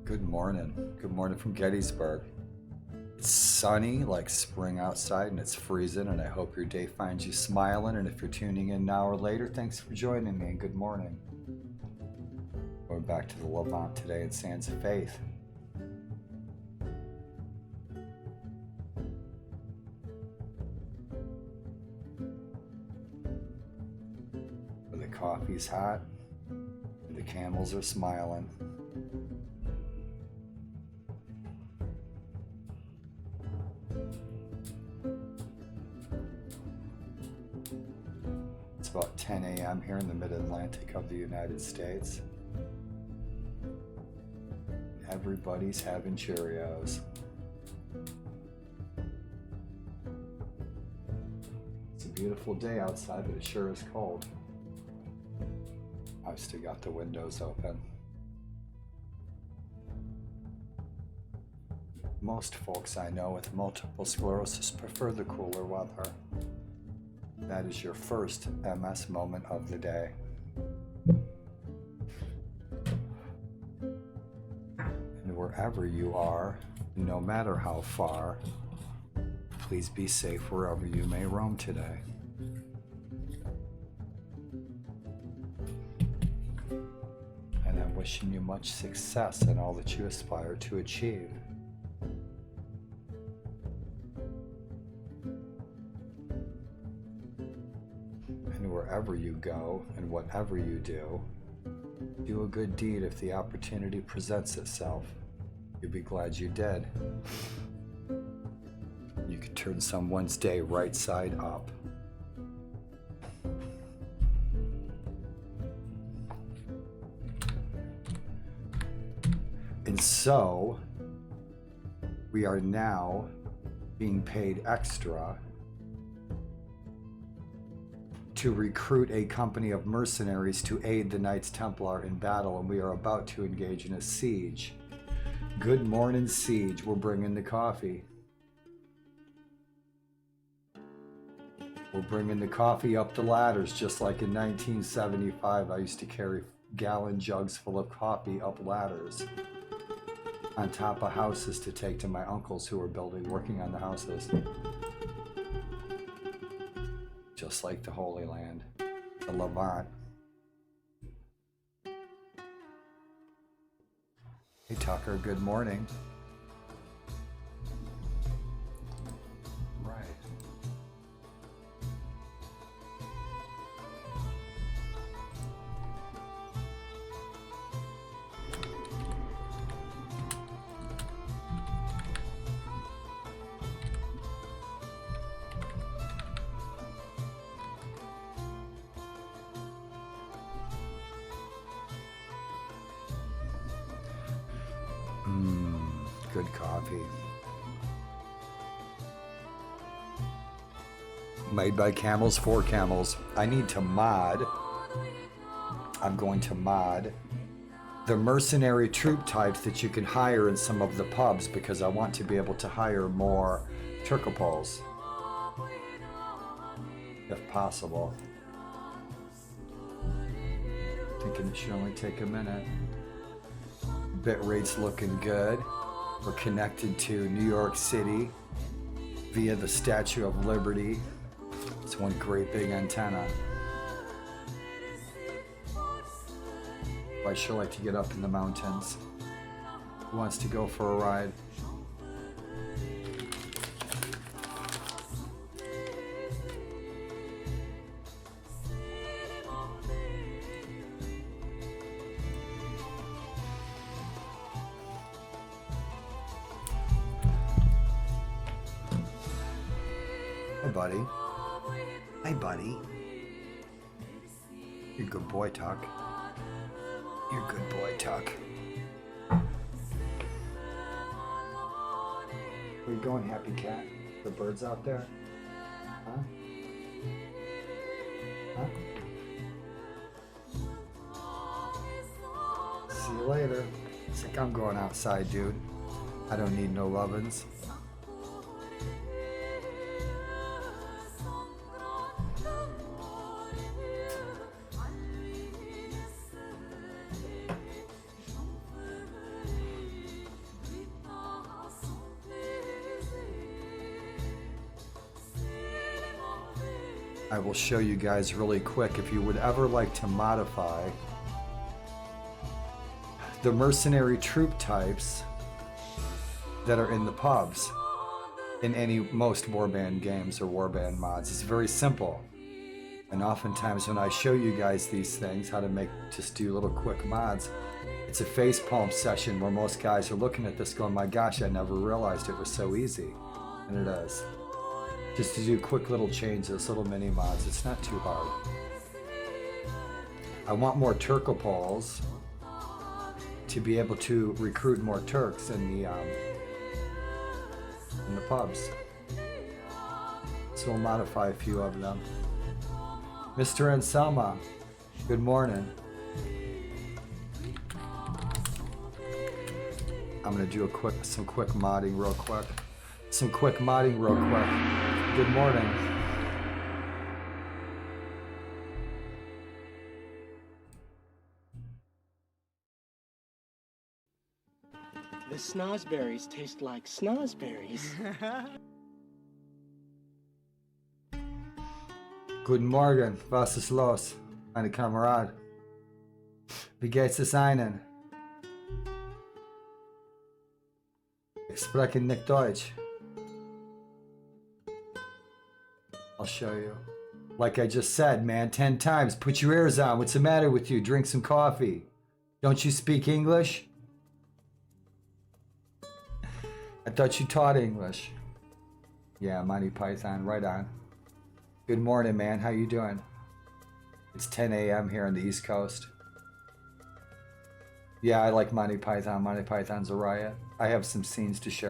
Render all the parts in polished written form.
Good morning. Good morning from Gettysburg. It's sunny like spring outside and it's freezing, and I hope your day finds you smiling. And if you're tuning in now or later, thanks for joining me and good morning. Going back to the Levant today in Sands of Faith. Where the coffee's hot and the camels are smiling. It's about 10 a.m. here in the mid-Atlantic of the United States. Everybody's having Cheerios. It's a beautiful day outside, but it sure is cold. I've still got the windows open. Most folks I know with multiple sclerosis prefer the cooler weather. That is your first MS moment of the day. And wherever you are, no matter how far, please be safe wherever you may roam today. And I'm wishing you much success in all that you aspire to achieve. Wherever you go and whatever you do a good deed if the opportunity presents itself. You'll be glad you did. You could turn someone's day right side up. And so, we are now being paid extra to recruit a company of mercenaries to aid the Knights Templar in battle, and we are about to engage in a siege. Good morning, siege. We're bringing the coffee. We're bringing the coffee up the ladders, just like in 1975. I used to carry gallon jugs full of coffee up ladders on top of houses to take to my uncles who were working on the houses. Just like the Holy Land, the Levant. Hey Tucker, good morning. Right. Good coffee. Made by camels for camels. I need to mod. I'm going to mod the mercenary troop types that you can hire in some of the pubs because I want to be able to hire more Turcopoles if possible. Thinking it should only take a minute. Bit rate's looking good. We're connected to New York City via the Statue of Liberty. It's one great big antenna. I sure like to get up in the mountains. Who wants to go for a ride? Hey, buddy. Hey, buddy. You're a good boy, Tuck. You're a good boy, Tuck. Where you going, happy cat? The birds out there? Huh? Huh? See you later. It's like I'm going outside, dude. I don't need no lovin's. I will show you guys really quick if you would ever like to modify the mercenary troop types that are in the pubs in most warband games or warband mods. It's very simple. And oftentimes when I show you guys these things, how to just do little quick mods, it's a facepalm session where most guys are looking at this going, my gosh, I never realized it was so easy. And it is. Just to do quick little changes, little mini mods, it's not too hard. I want more Turkopoles to be able to recruit more Turks in the pubs. So we'll modify a few of them. Mr. Anselma, good morning. I'm gonna do some quick modding real quick. Good morning. The snozberries taste like snozberries. Guten Morgen, was ist los, meine Kamerad? Wie geht's es Ihnen? Ich spreche nicht Deutsch. I'll show you. Like I just said, man, 10 times. Put your ears on. What's the matter with you? Drink some coffee. Don't you speak English? I thought you taught English. Yeah, Monty Python, right on. Good morning, man. How you doing? It's 10 a.m. here on the East Coast. Yeah, I like Monty Python. Monty Python's a riot. I have some scenes to share.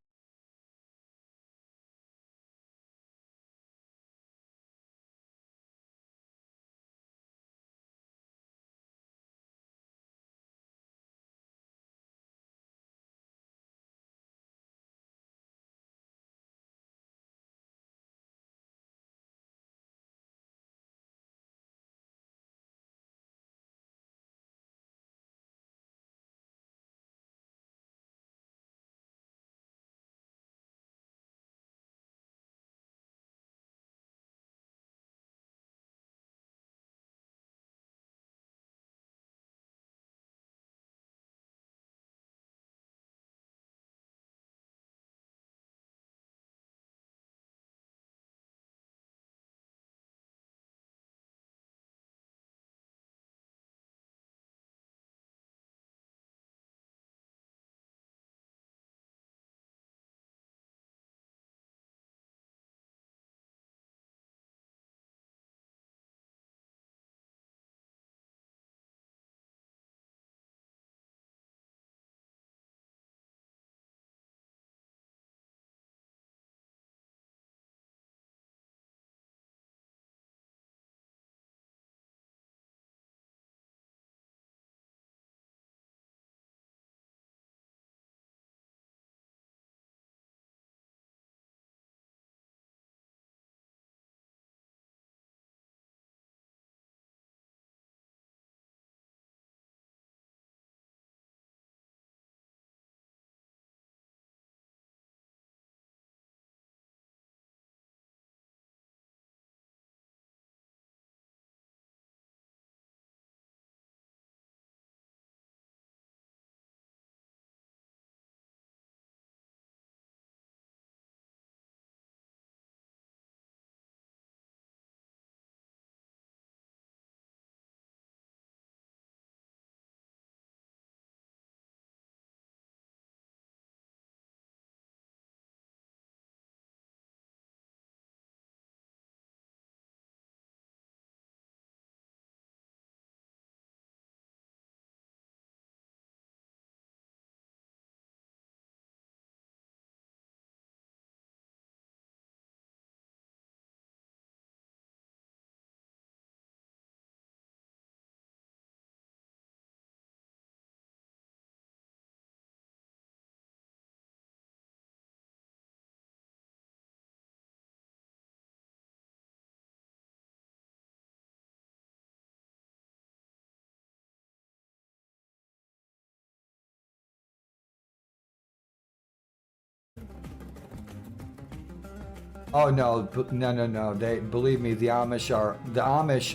Oh no, no. They believe me. The Amish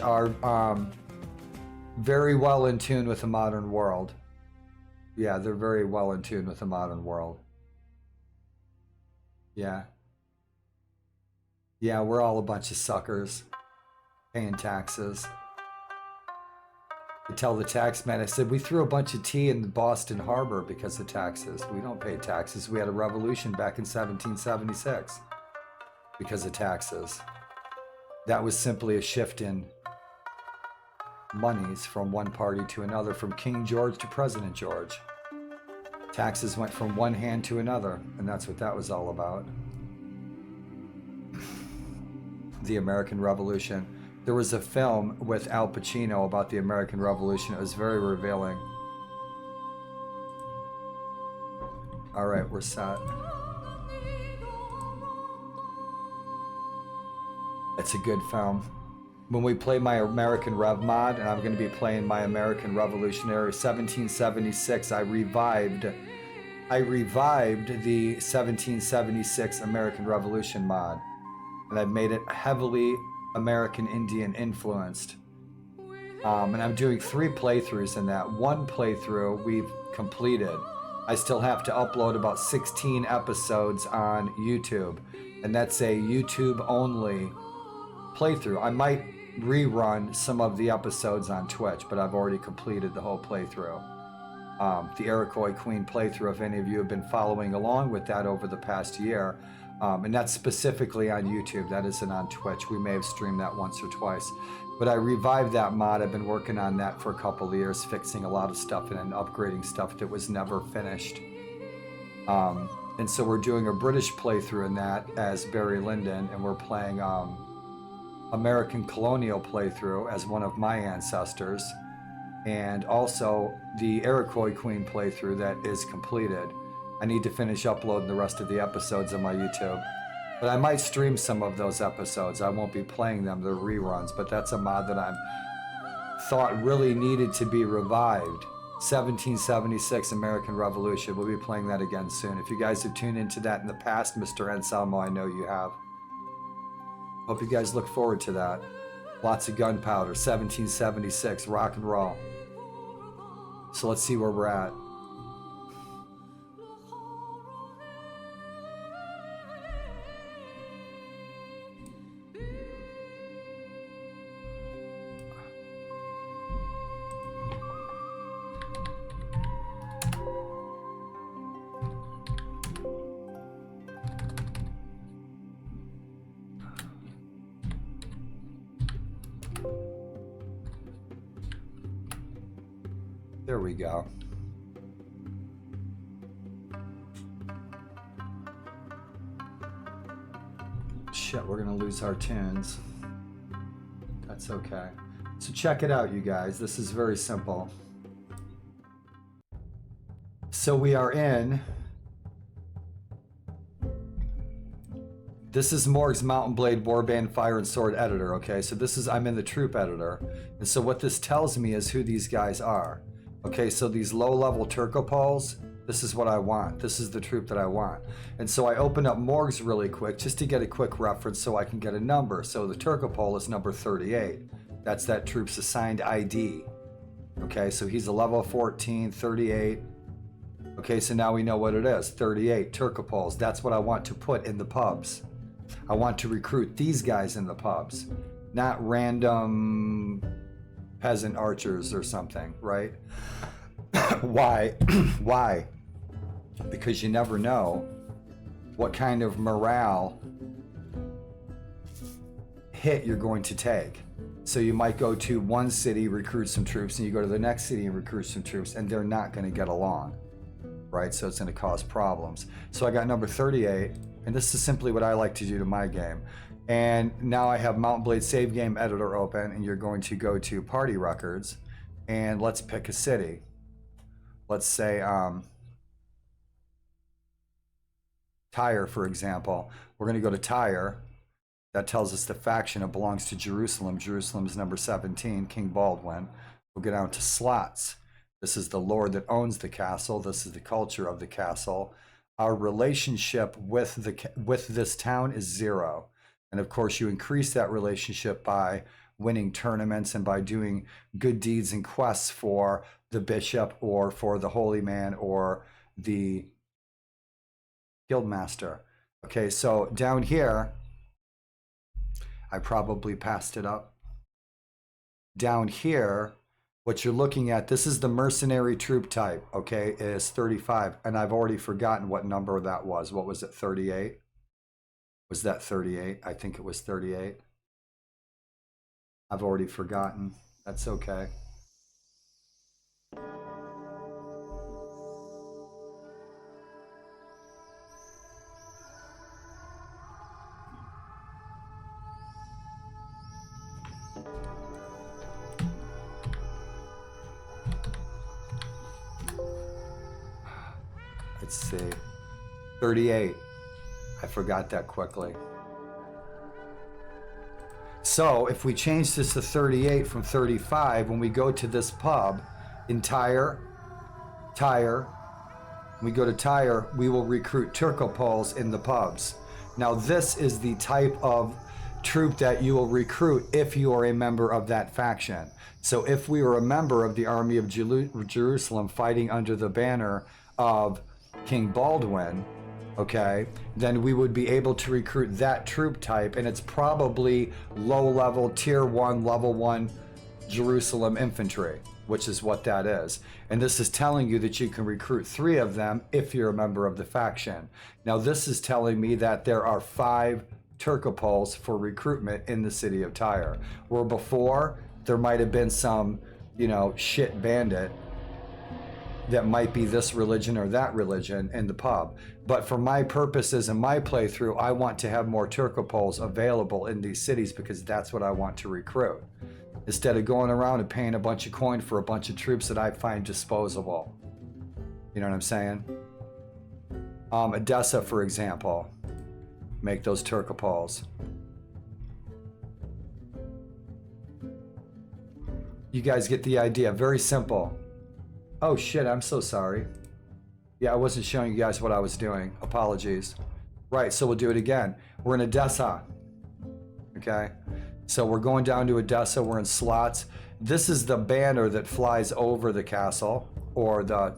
are very well in tune with the modern world. Yeah, they're very well in tune with the modern world. Yeah, yeah, we're all a bunch of suckers paying taxes. I tell the tax man, I said, we threw a bunch of tea in Boston Harbor because of taxes. We don't pay taxes. We had a revolution back in 1776 because of taxes. That was simply a shift in monies from one party to another, from King George to President George. Taxes went from one hand to another, and that's what that was all about. The American Revolution. There was a film with Al Pacino about the American Revolution. It was very revealing. All right, we're set. It's a good film. When we play my American Rev mod, and I'm going to be playing my American Revolutionary 1776, I revived the 1776 American Revolution mod, and I've made it heavily American Indian influenced. And I'm doing 3 playthroughs in that. 1 playthrough we've completed. I still have to upload about 16 episodes on YouTube, and that's a YouTube only playthrough. I might rerun some of the episodes on Twitch, but I've already completed the whole playthrough. The Iroquois Queen playthrough, if any of you have been following along with that over the past year, and that's specifically on YouTube. That isn't on Twitch. We may have streamed that once or twice. But I revived that mod. I've been working on that for a couple of years, fixing a lot of stuff and upgrading stuff that was never finished. And so we're doing a British playthrough in that as Barry Lyndon, and we're playing American Colonial playthrough as one of my ancestors, and also the Iroquois Queen playthrough that is completed. I need to finish uploading the rest of the episodes on my YouTube. But I might stream some of those episodes. I won't be playing them, they're reruns, but that's a mod that I thought really needed to be revived. 1776 American Revolution. We'll be playing that again soon. If you guys have tuned into that in the past, Mr. Anselmo, I know you have. Hope you guys look forward to that. Lots of gunpowder, 1776, rock and roll. So let's see where we're at. There we go. Shit, we're gonna lose our tunes. That's okay. So check it out, you guys. This is very simple. So we are in. This is Morg's Mountain Blade Warband Fire and Sword editor, okay? So this is, I'm in the troop editor. And so what this tells me is who these guys are. Okay, so these low-level Turcopoles, this is what I want. This is the troop that I want. And so I open up Morg's really quick just to get a quick reference so I can get a number. So the Turcopole is number 38. That's that troop's assigned ID. Okay, so he's a level 14, 38. Okay, so now we know what it is. 38 Turcopoles. That's what I want to put in the pubs. I want to recruit these guys in the pubs, not random peasant archers or something, right? Why? Why? Because you never know what kind of morale hit you're going to take. So you might go to one city, recruit some troops, and you go to the next city and recruit some troops, and they're not going to get along, right? So it's going to cause problems. So I got number 38, and this is simply what I like to do to my game. And now I have Mountain Blade Save Game Editor open, and you're going to go to Party Records, and let's pick a city. Let's say Tyre, for example. We're going to go to Tyre. That tells us the faction. It belongs to Jerusalem. Jerusalem is number 17, King Baldwin. We'll go down to slots. This is the lord that owns the castle. This is the culture of the castle. our relationship with this town is 0. And of course, you increase that relationship by winning tournaments and by doing good deeds and quests for the bishop or for the holy man or the guildmaster. Okay, so down here, I probably passed it up. Down here, what you're looking at, this is the mercenary troop type, okay, is 35. And I've already forgotten what number that was. What was it, 38? Was that 38? I think it was 38. I've already forgotten. That's okay. Let's see. 38. I forgot that quickly. So if we change this to 38 from 35, when we go to this pub in Tyre, we go to Tyre, we will recruit Turcopoles in the pubs. Now this is the type of troop that you will recruit if you are a member of that faction. So if we were a member of the army of Jerusalem fighting under the banner of King Baldwin, okay, then we would be able to recruit that troop type, and it's probably low level, tier 1, level 1 Jerusalem infantry, which is what that is. And this is telling you that you can recruit 3 of them if you're a member of the faction. Now this is telling me that there are 5 Turcopoles for recruitment in the city of Tyre, where before there might have been some, you know, shit bandit that might be this religion or that religion in the pub. But for my purposes and my playthrough, I want to have more Turcopoles available in these cities because that's what I want to recruit. Instead of going around and paying a bunch of coin for a bunch of troops that I find disposable. You know what I'm saying? Edessa, for example. Make those Turcopoles. You guys get the idea. Very simple. Oh shit, I'm so sorry. Yeah, I wasn't showing you guys what I was doing. Apologies. Right, so we'll do it again. We're in Edessa. Okay? So we're going down to Edessa. We're in slots. This is the banner that flies over the castle or the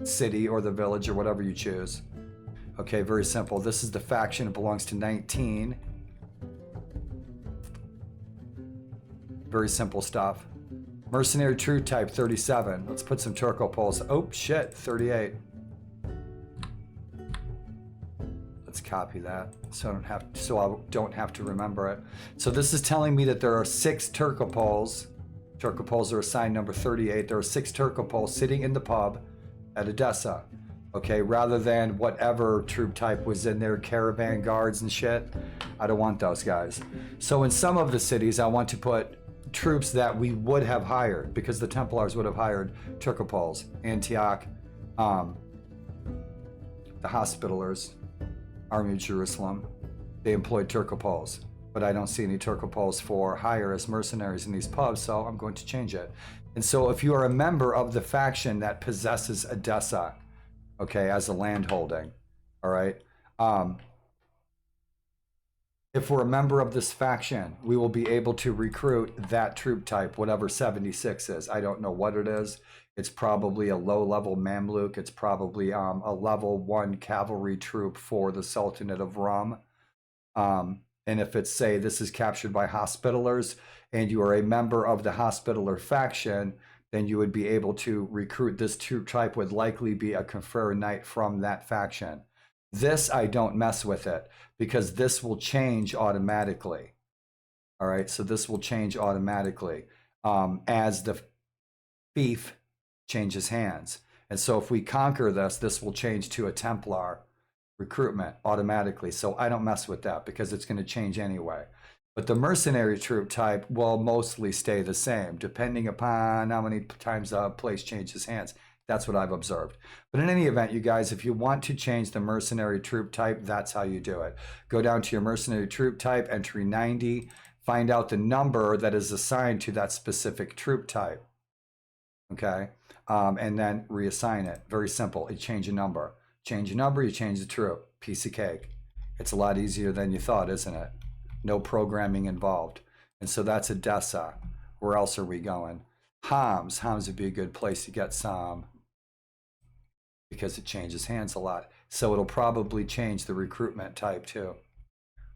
city or the village or whatever you choose. Okay, very simple. This is the faction. It belongs to 19. Very simple stuff. Mercenary troop type 37. Let's put some Turcopoles. Oh shit, 38. Let's copy that so I don't have to remember it. So this is telling me that there are 6 Turcopoles. Turcopoles are assigned number 38. There are 6 Turcopoles sitting in the pub at Edessa. Okay, rather than whatever troop type was in there, caravan guards and shit. I don't want those guys. So in some of the cities, I want to put troops that we would have hired because the Templars would have hired Turcopoles. Antioch, the Hospitallers, Army of Jerusalem, they employed Turcopoles. But I don't see any Turcopoles for hire as mercenaries in these pubs, so I'm going to change it. And so if you are a member of the faction that possesses Edessa, okay, as a land holding, all right, if we're a member of this faction, we will be able to recruit that troop type, whatever 76 is. I don't know what it is. It's probably a low-level Mamluk. It's probably a level 1 cavalry troop for the Sultanate of Rum. And if it's, say, this is captured by Hospitallers, and you are a member of the Hospitaller faction, then you would be able to recruit this troop type, would likely be a Conferrer Knight from that faction. This, I don't mess with it, because this will change automatically. All right, so this will change automatically as the fief changes hands. And so if we conquer this, this will change to a Templar recruitment automatically. So I don't mess with that because it's going to change anyway. But the mercenary troop type will mostly stay the same, depending upon how many times the place changes hands. That's what I've observed. But in any event, you guys, if you want to change the mercenary troop type, that's how you do it. Go down to your mercenary troop type, entry 90, find out the number that is assigned to that specific troop type. Okay? And then reassign it. Very simple. You change a number. Change a number, you change the troop. Piece of cake. It's a lot easier than you thought, isn't it? No programming involved. And so that's Edessa. Where else are we going? Homs. Homs would be a good place to get some because it changes hands a lot. So it'll probably change the recruitment type too.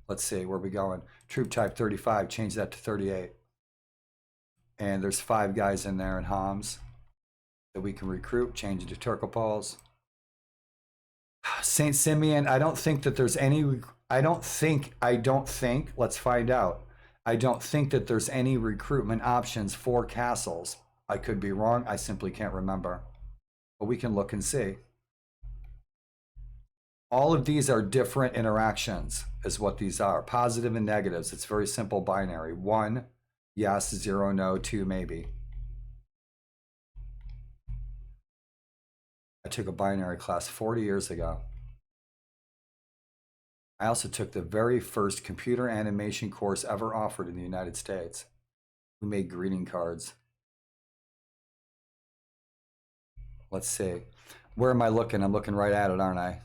Let's see, where are we going? Troop type 35, change that to 38. And there's 5 guys in there in Homs that we can recruit, change it to Turkopols. St. Simeon, I don't think that there's any, I don't think, let's find out. I don't think that there's any recruitment options for castles. I could be wrong, I simply can't remember. But we can look and see. All of these are different interactions, is what these are. Positive and negatives. It's very simple binary. 1, yes, 0, no, 2, maybe. I took a binary class 40 years ago. I also took the very first computer animation course ever offered in the United States. We made greeting cards. Let's see. Where am I looking? I'm looking right at it, aren't I?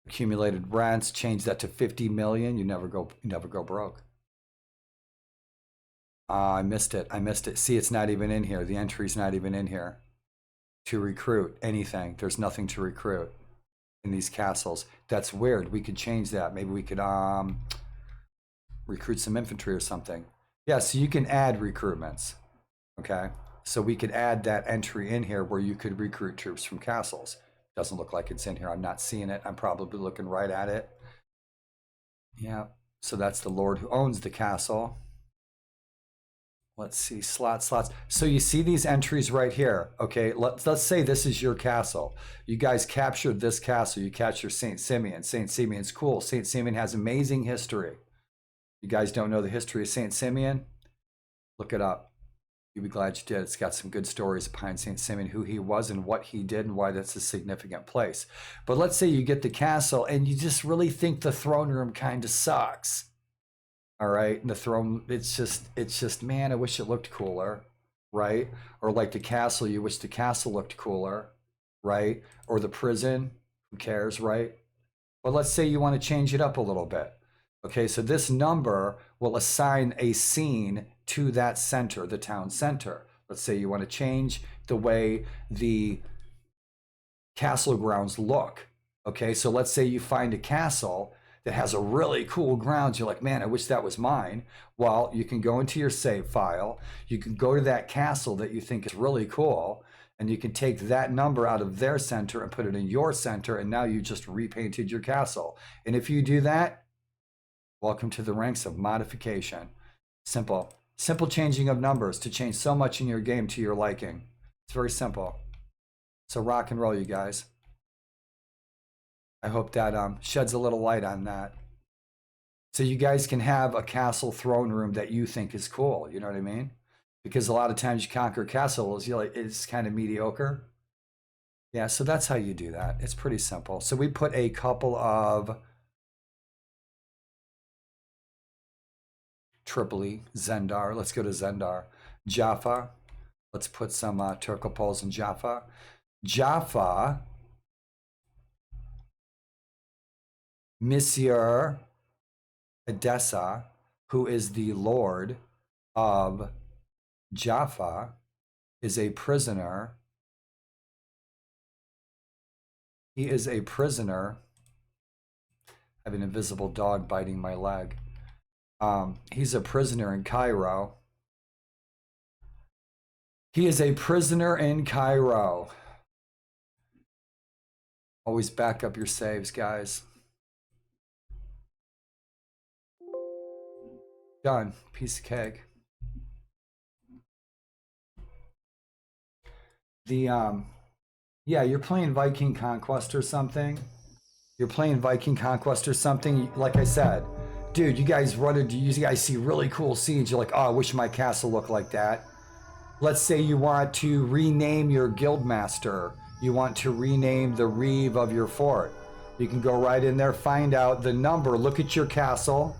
Accumulated rents, change that to 50 million. You never go broke. I missed it. See, it's not even in here. The entry's not even in here. To recruit anything. There's nothing to recruit in these castles. That's weird. We could change that. Maybe we could recruit some infantry or something. Yeah, so you can add recruitments. Okay, so we could add that entry in here where you could recruit troops from castles. Doesn't look like it's in here. I'm not seeing it. I'm probably looking right at it. Yeah, so that's the lord who owns the castle. Let's see, slots. So you see these entries right here. Okay, let's say this is your castle. You guys captured this castle. You captured St. Simeon. St. Simeon's cool. St. Simeon has amazing history. You guys don't know the history of St. Simeon? Look it up. You'll be glad you did. It's got some good stories behind St. Simeon, who he was and what he did and why that's a significant place. But let's say you get the castle and you just really think the throne room kind of sucks. All right, and the throne, it's just, man, I wish it looked cooler, right? Or like the castle, you wish the castle looked cooler, right? Or the prison, who cares, right? But let's say you want to change it up a little bit. Okay, so this number will assign a scene to that center, the town center. Let's say you want to change the way the castle grounds look. Okay, so let's say you find a castle that has a really cool grounds. You're like, man, I wish that was mine. Well, you can go into your save file. You can go to that castle that you think is really cool, and you can take that number out of their center and put it in your center, and now you just repainted your castle. And if you do that, welcome to the ranks of modification. Simple changing of numbers to change so much in your game to your liking. It's very simple. So rock and roll, you guys. I hope that sheds a little light on that. So you guys can have a castle throne room that you think is cool. You know what I mean? Because a lot of times you conquer castles, you're like, it's kind of mediocre. Yeah, so that's how you do that. It's pretty simple. So we put a couple of Tripoli, Zendar. Let's go to Zendar. Jaffa. Let's put some Turkopols in Jaffa. Jaffa. Monsieur Edessa, who is the lord of Jaffa, is a prisoner. He is a prisoner. I have an invisible dog biting my leg. He's a prisoner in Cairo. He is a prisoner in Cairo. Always back up your saves, guys. Done. Piece of cake. Yeah, you're playing Viking Conquest or something. Like I said, dude, you guys see really cool scenes. You're like, oh, I wish my castle looked like that. Let's say you want to rename your guildmaster. You want to rename the reeve of your fort. You can go right in there, find out the number, look at your castle.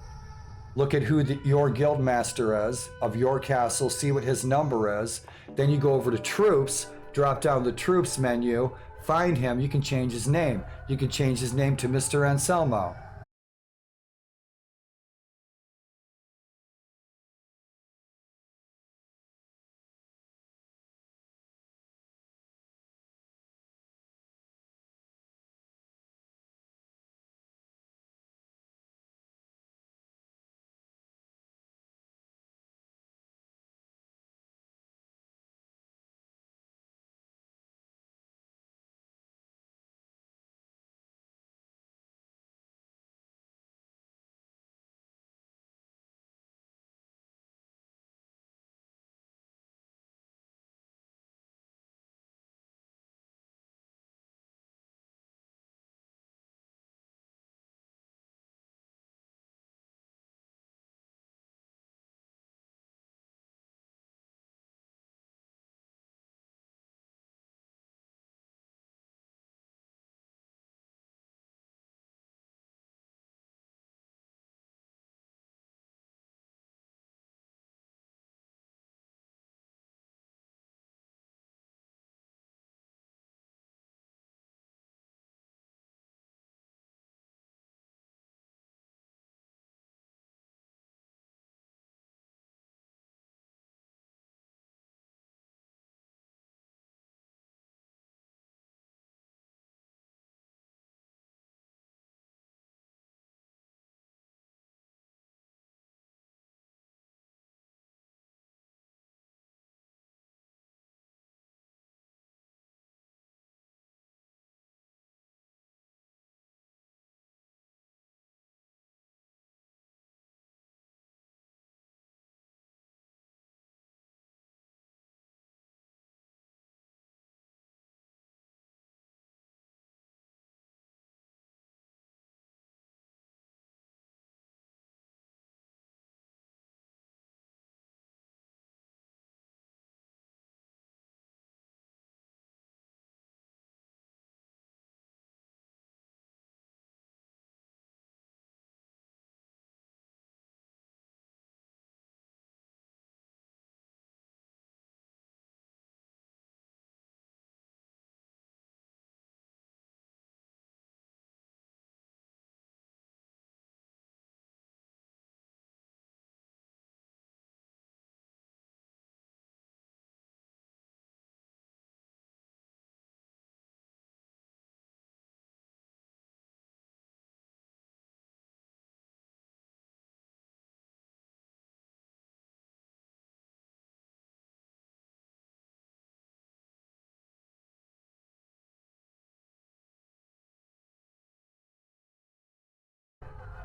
Look at who your guildmaster is of your castle, see what his number is. Then you go over to troops, drop down the troops menu, find him, you can change his name. You can change his name to Mr. Anselmo.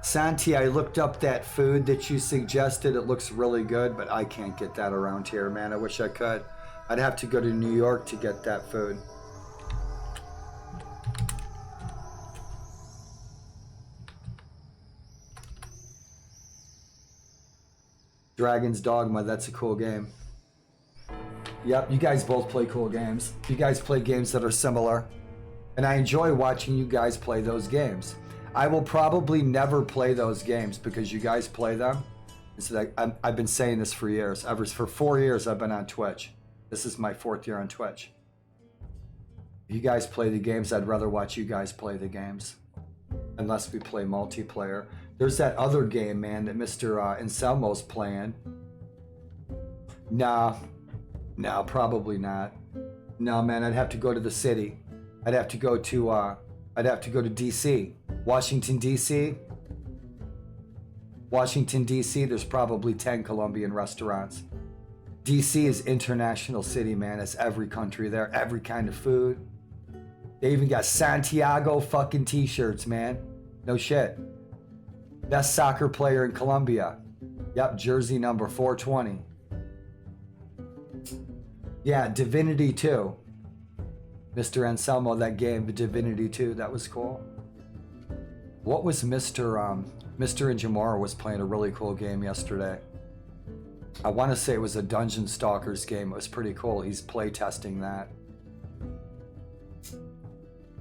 Santi, I looked up that food that you suggested. It looks really good, but I can't get that around here, man. I wish I could. I'd have to go to New York to get that food. Dragon's Dogma, that's a cool game. Yep, you guys both play cool games. You guys play games that are similar. And I enjoy watching you guys play those games. I will probably never play those games because you guys play them. So I've been saying this for years. For 4 years, I've been on Twitch. This is my 4th year on Twitch. You guys play the games, I'd rather watch you guys play the games. Unless we play multiplayer. There's that other game, man, that Mr. Anselmo's playing. Nah, probably not. No, man, I'd have to go to the city. I'd have to go to DC. Washington, DC. Washington, D.C., there's probably 10 Colombian restaurants. D.C. is international city, man. It's every country there, every kind of food. They even got Santiago fucking t-shirts, man. No shit. Best soccer player in Colombia. Yep, jersey number 420. Yeah, Divinity 2. Mr. Anselmo, that game, the Divinity 2, that was cool. What was Mr. Injamora was playing a really cool game yesterday. I want to say it was a Dungeon Stalkers game. It was pretty cool. He's play testing that.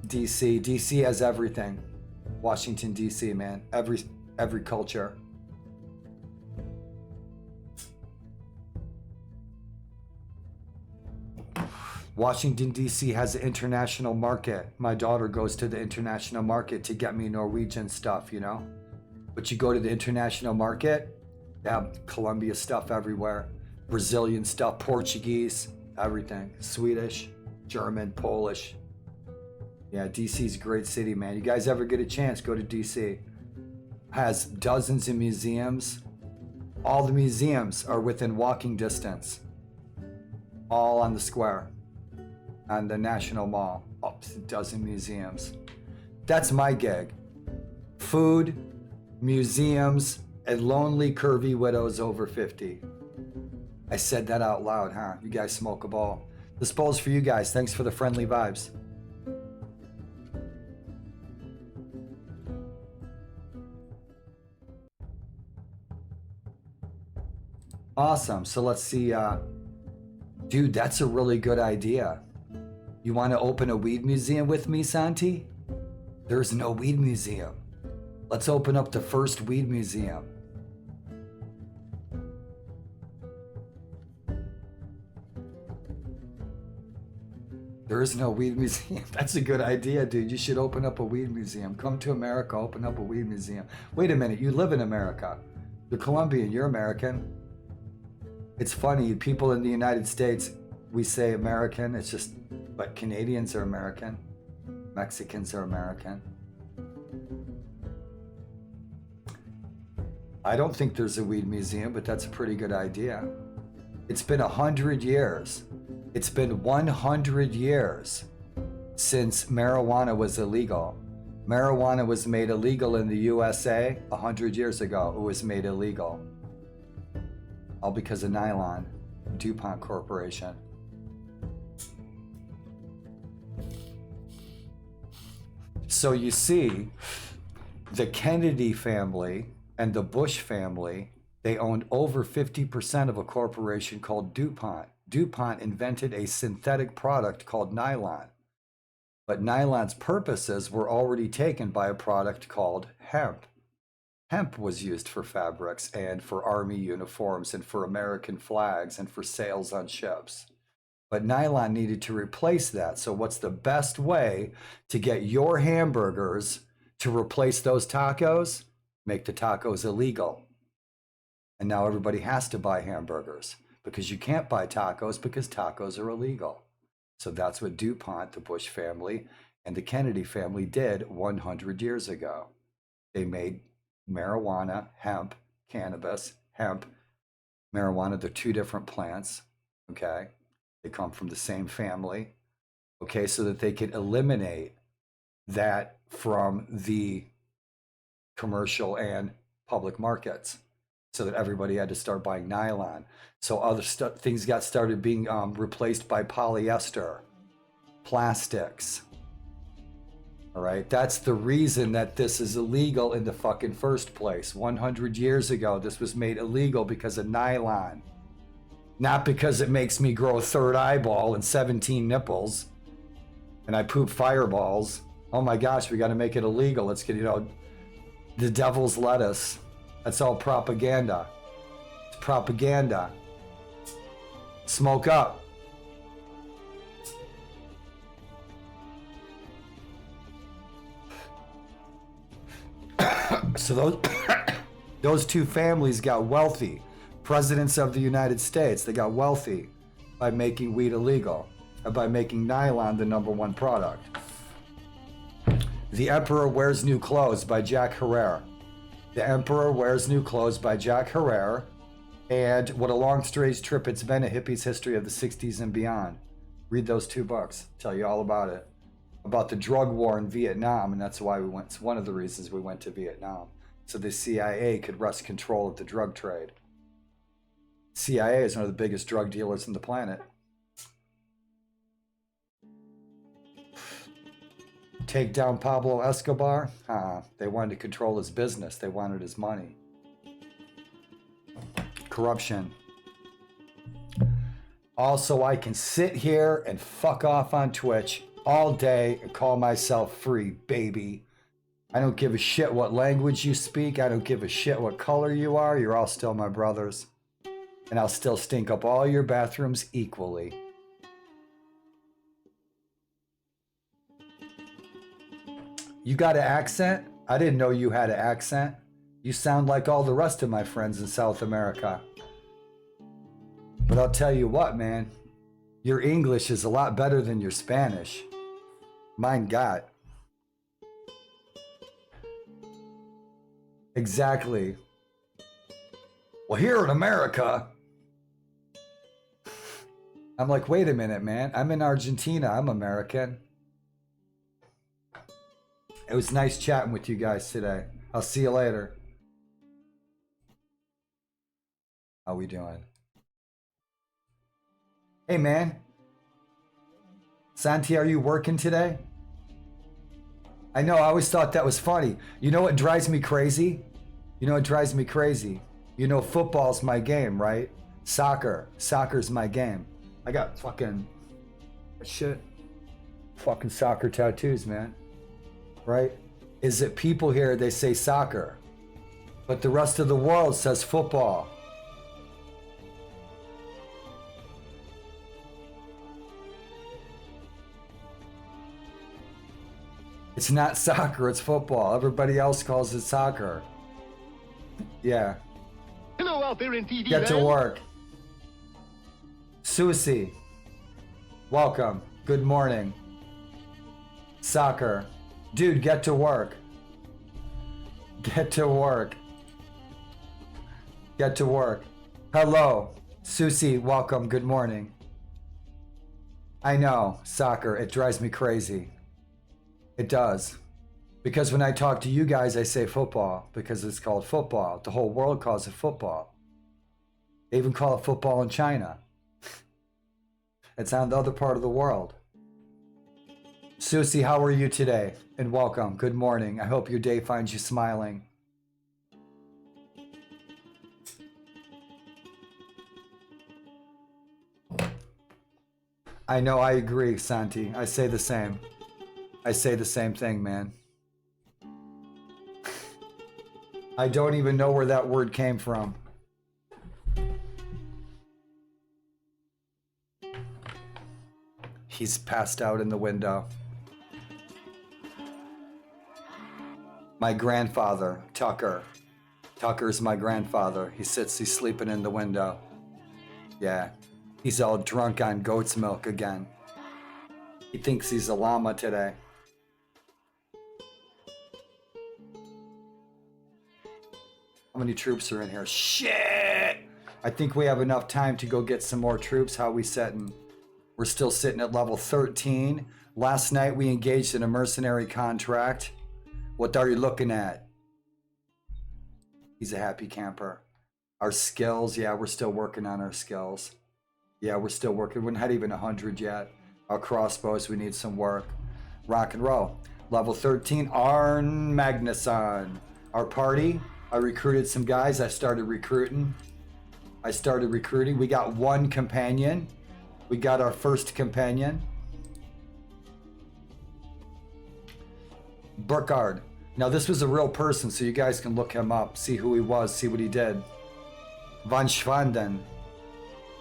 DC has everything. Washington, D.C., man. Every culture. Washington, D.C. has an international market. My daughter goes to the international market to get me Norwegian stuff, you know? But you go to the international market, they have Colombia stuff everywhere, Brazilian stuff, Portuguese, everything, Swedish, German, Polish. Yeah, DC's a great city, man. You guys ever get a chance, go to DC. Has dozens of museums. All the museums are within walking distance. All on the square, on the National Mall. Oh, a dozen museums. That's my gig. Food, museums, and lonely curvy widows over 50. I said that out loud, huh? You guys smoke a ball. This bowl's for you guys. Thanks for the friendly vibes. Awesome. So let's see. Dude, that's a really good idea. You want to open a weed museum with me, Santi? There's no weed museum. Let's open up the first weed museum. There is no weed museum. That's a good idea, dude. You should open up a weed museum. Come to America, open up a weed museum. Wait a minute, you live in America. You're Colombian, you're American. It's funny, people in the United States, we say American, it's just, but Canadians are American. Mexicans are American. I don't think there's a weed museum, but that's a pretty good idea. It's been 100 years. It's been 100 years since marijuana was illegal. Marijuana was made illegal in the USA 100 years ago. It was made illegal. All because of nylon, DuPont Corporation. So you see, the Kennedy family and the Bush family, they owned over 50% of a corporation called DuPont. DuPont invented a synthetic product called nylon. But nylon's purposes were already taken by a product called hemp. Hemp was used for fabrics and for army uniforms and for American flags and for sails on ships. But nylon needed to replace that. So what's the best way to get your hamburgers to replace those tacos? Make the tacos illegal. And now everybody has to buy hamburgers because you can't buy tacos because tacos are illegal. So that's what DuPont, the Bush family, and the Kennedy family did 100 years ago. They made marijuana, hemp, cannabis, hemp, marijuana. They're two different plants, okay? They come from the same family, okay? So that they could eliminate that from the commercial and public markets so that everybody had to start buying nylon. So other things got started being replaced by polyester, plastics. All right, that's the reason that this is illegal in the fucking first place. 100 years ago, this was made illegal because of nylon. Not because it makes me grow a third eyeball and 17 nipples and I poop fireballs. Oh my gosh, we got to make it illegal. Let's get, the devil's lettuce. That's all propaganda. It's propaganda. Smoke up. So those two families got wealthy. Presidents of the United States, they got wealthy by making weed illegal and by making nylon the #1 product. The Emperor Wears New Clothes by Jack Herrera. The Emperor Wears New Clothes by Jack Herrera. And What a Long Strange Trip It's Been, A Hippie's History of the 60s and Beyond. Read those two books. Tell you all about it. About the drug war in Vietnam, and that's why we went. It's one of the reasons we went to Vietnam. So the CIA could wrest control of the drug trade. CIA is one of the biggest drug dealers on the planet. Take down Pablo Escobar? They wanted to control his business. They wanted his money. Corruption. Also, I can sit here and fuck off on Twitch all day and call myself free, baby. I don't give a shit what language you speak. I don't give a shit what color you are. You're all still my brothers. And I'll still stink up all your bathrooms equally. You got an accent? I didn't know you had an accent. You sound like all the rest of my friends in South America. But I'll tell you what, man. Your English is a lot better than your Spanish. Mein Gott. Exactly. Well, here in America, I'm like, wait a minute, man. I'm in Argentina. I'm American. It was nice chatting with you guys today. I'll see you later. How we doing? Hey, man. Santi, are you working today? I know, I always thought that was funny. You know what drives me crazy? You know what drives me crazy? You know football's my game, right? Soccer's my game. I got fucking shit. Fucking soccer tattoos, man. Right? Is it people here, they say soccer. But the rest of the world says football. It's not soccer, it's football. Everybody else calls it soccer. Yeah. Hello out there in TV Get to land. work. Susie. Welcome. Good morning. Soccer. Dude, get to work. Get to work. Get to work. Hello. Susie, welcome. Good morning. I know, soccer, it drives me crazy. It does. Because when I talk to you guys, I say football because it's called football. The whole world calls it football. They even call it football in China. It's on the other part of the world. Susie, how are you today? And welcome. Good morning. I hope your day finds you smiling. I know, I agree, Santi. I say the same. I say the same thing, man. I don't even know where that word came from. He's passed out in the window. My grandfather, Tucker. Tucker's my grandfather. He's sleeping in the window. Yeah. He's all drunk on goat's milk again. He thinks he's a llama today. How many troops are in here? Shit! I think we have enough time to go get some more troops. How we setting? We're still sitting at level 13. Last night we engaged in a mercenary contract. What are you looking at? He's a happy camper. Our skills, yeah, we're still working on our skills. Yeah, we're still working. We're not even 100 yet. Our crossbows, we need some work. Rock and roll. Level 13, Arn Magnusson. Our party, I recruited some guys. I started recruiting. We got one companion. We got our first companion. Burkhardt. Now this was a real person, so you guys can look him up, see who he was, see what he did. Von Schwanden.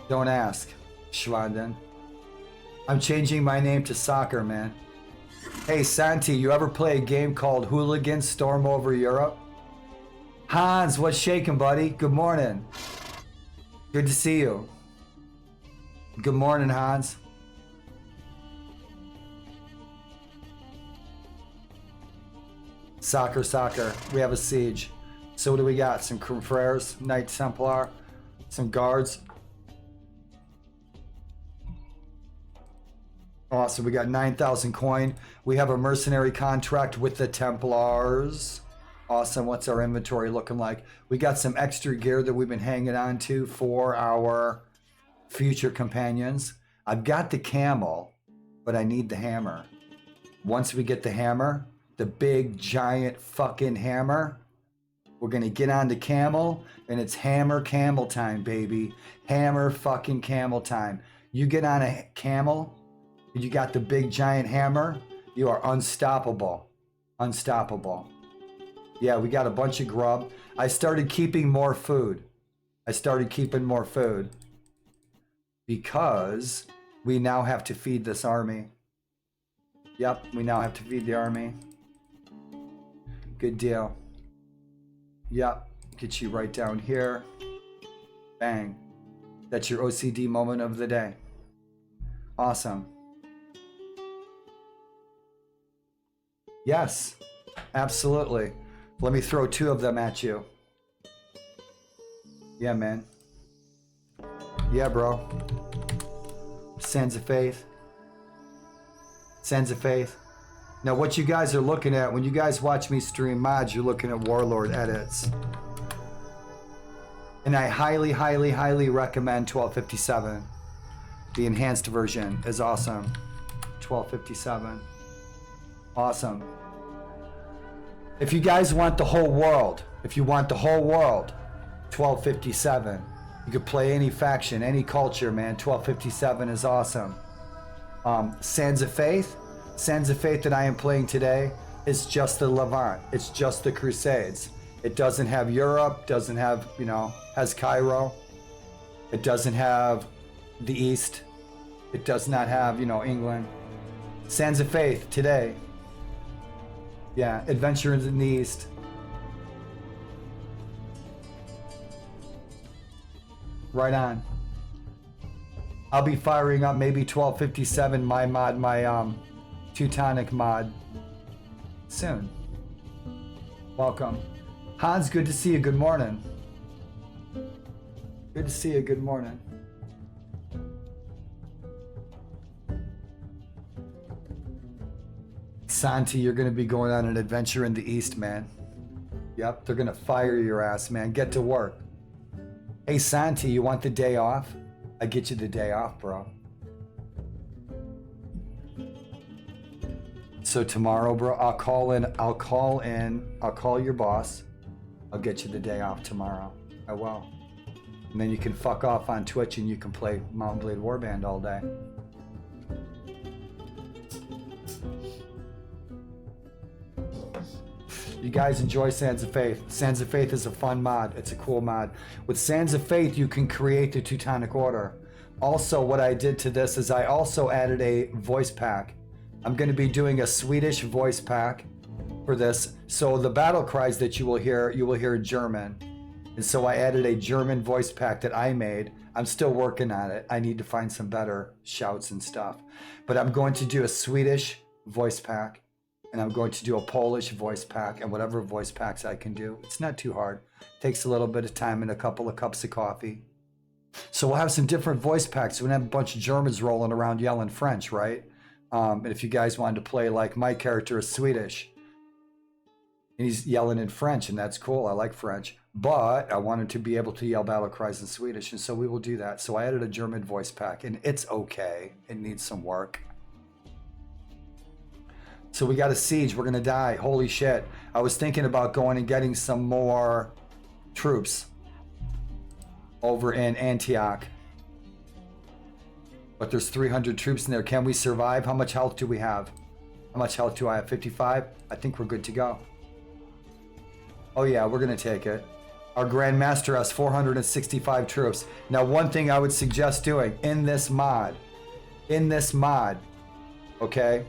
Don't ask, Schwanden. I'm changing my name to soccer, man. Hey, Santi, you ever play a game called Hooligans Storm Over Europe? Hans, what's shaking, buddy? Good morning. Good to see you. Good morning, Hans. Soccer. We have a siege. So what do we got? Some confreres, Knight Templar, some guards. Awesome, we got 9,000 coin. We have a mercenary contract with the Templars. Awesome, what's our inventory looking like? We got some extra gear that we've been hanging on to for our future companions. I've got the camel, but I need the hammer. Once we get the hammer, the big giant fucking hammer, we're gonna get on the camel and it's hammer camel time, baby. Hammer fucking camel time. You get on a camel, you got the big giant hammer, you are unstoppable. Unstoppable. Yeah, we got a bunch of grub. I started keeping more food. Because we now have to feed this army. Yep, we now have to feed the army. Good deal. Yep. Get you right down here. Bang. That's your OCD moment of the day. Awesome. Yes, absolutely. Let me throw 2 of them at you. Yeah, man. Yeah, bro. Sands of Faith. Sands of Faith. Now, what you guys are looking at, when you guys watch me stream mods, you're looking at Warlord edits. And I highly, highly, highly recommend 1257. The enhanced version is awesome. 1257. Awesome. If you guys want the whole world, 1257. You could play any faction, any culture, man. 1257 is awesome. Sands of Faith that I am playing today is just the Levant. It's just the Crusades. It doesn't have Europe, doesn't have, has Cairo. It doesn't have the East. It does not have, England. Sands of Faith today. Yeah, Adventure in the East. Right on. I'll be firing up maybe 1257, my mod, my Teutonic mod, soon. Welcome. Hans, good to see you. Good morning. Good to see you. Good morning. Santi, you're going to be going on an adventure in the East, man. Yep, they're going to fire your ass, man. Get to work. Hey, Santi, you want the day off? I get you the day off, bro. So tomorrow, bro, I'll call your boss. I'll get you the day off tomorrow. I will. And then you can fuck off on Twitch and you can play M&B Warband all day. You guys enjoy Sands of Faith. Sands of Faith is a fun mod. It's a cool mod. With Sands of Faith, you can create the Teutonic Order. Also, what I did to this is I also added a voice pack. I'm going to be doing a Swedish voice pack for this. So the battle cries that you will hear German. And so I added a German voice pack that I made. I'm still working on it. I need to find some better shouts and stuff. But I'm going to do a Swedish voice pack. And I'm going to do a Polish voice pack and whatever voice packs I can do. It's not too hard. Takes a little bit of time and a couple of cups of coffee. So we'll have some different voice packs. We're going to have a bunch of Germans rolling around yelling French, right? And if you guys wanted to play, like, my character is Swedish. And he's yelling in French, and that's cool. I like French. But I wanted to be able to yell battle cries in Swedish, and so we will do that. So I added a German voice pack, and it's okay. It needs some work. So we got a siege. We're going to die. Holy shit. I was thinking about going and getting some more troops over in Antioch. But there's 300 troops in there. Can we survive? How much health do we have? How much health do I have? 55? I think we're good to go. Oh yeah, we're going to take it. Our Grand Master has 465 troops. Now, one thing I would suggest doing in this mod, okay,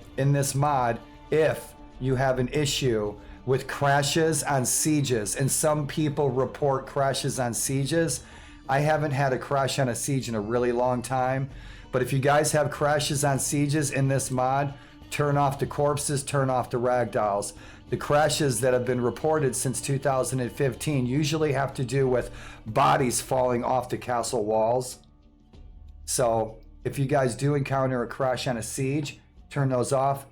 if you have an issue with crashes on sieges, and some people report crashes on sieges. I haven't had a crash on a siege in a really long time, but if you guys have crashes on sieges in this mod, turn off the corpses, turn off the ragdolls. The crashes that have been reported since 2015 usually have to do with bodies falling off the castle walls. So if you guys do encounter a crash on a siege, turn those off.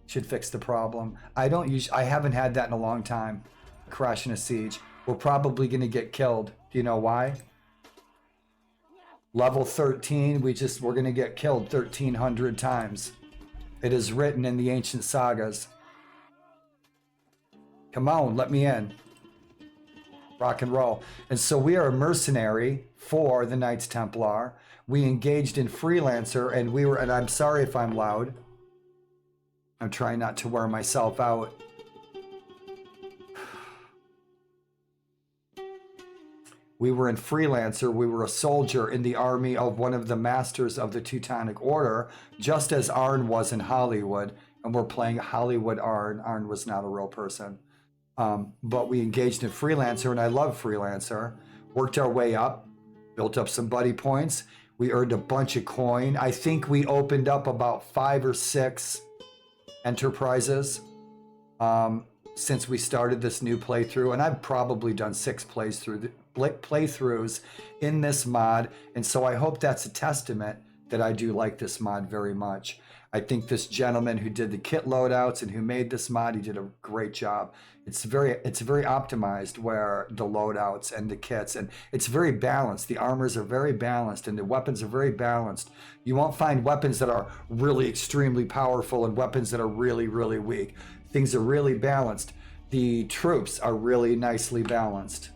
Should fix the problem. I haven't had that in a long time. Crash in a siege. We're probably going to get killed. Do you know why? Level 13, we're going to get killed 1,300 times. It is written in the ancient sagas. Come on, let me in. Rock and roll. And so we are a mercenary for the Knights Templar. We engaged in Freelancer, and I'm sorry if I'm loud. I'm trying not to wear myself out. We were in Freelancer. We were a soldier in the army of one of the masters of the Teutonic Order, just as Arn was in Hollywood. and we're playing Hollywood Arn. Arn was not a real person. But we engaged in Freelancer, and I love Freelancer. Worked our way up, built up some buddy points. We earned a bunch of coin. I think we opened up about 5 or 6 enterprises since we started this new playthrough, and I've probably done 6 playthroughs in this mod, and so I hope that's a testament that I do like this mod very much. I think this gentleman who did the kit loadouts and who made this mod, he did a great job. It's very optimized, where the loadouts and the kits, and it's very balanced. The armors are very balanced and the weapons are very balanced. You won't find weapons that are really extremely powerful and weapons that are really, really weak. Things are really balanced. The troops are really nicely balanced.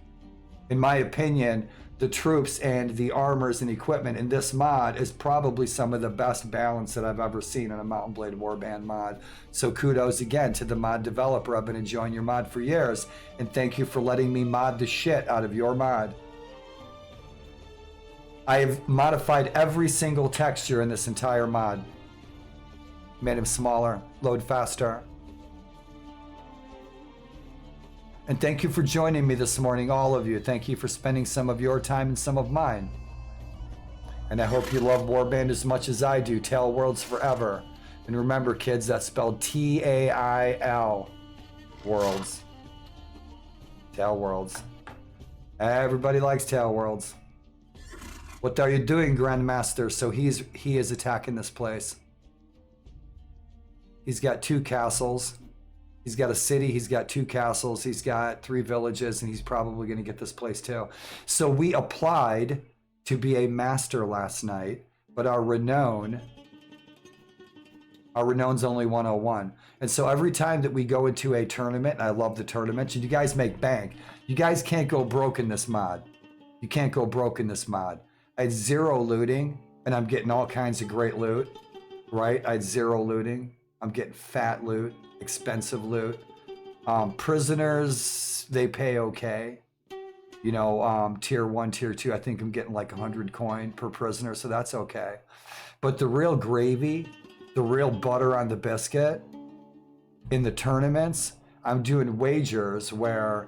In my opinion, the troops and the armors and equipment in this mod is probably some of the best balance that I've ever seen in a Mountain Blade Warband mod. So kudos again to the mod developer. I've been enjoying your mod for years, and thank you for letting me mod the shit out of your mod. I've modified every single texture in this entire mod. Made him smaller, load faster. And thank you for joining me this morning, all of you. Thank you for spending some of your time and some of mine. And I hope you love Warband as much as I do. Tail Worlds forever. And remember, kids, that's spelled T-A-I-L. Worlds. Tail Worlds. Everybody likes Tail Worlds. What are you doing, Grandmaster? So he is attacking this place. He's got 2 castles. He's got a city, he's got 2 castles, he's got 3 villages, and he's probably going to get this place too. So we applied to be a master last night, but our renown's only 101. And so every time that we go into a tournament, and I love the tournaments, and you guys make bank, you guys can't go broke in this mod. You can't go broke in this mod. I had 0 looting, and I'm getting all kinds of great loot, right? I had 0 looting. I'm getting fat loot, expensive loot. Prisoners, they pay okay. You know, tier 1, tier 2, I think I'm getting like 100 coin per prisoner, so that's okay. But the real gravy, the real butter on the biscuit, in the tournaments, I'm doing wagers where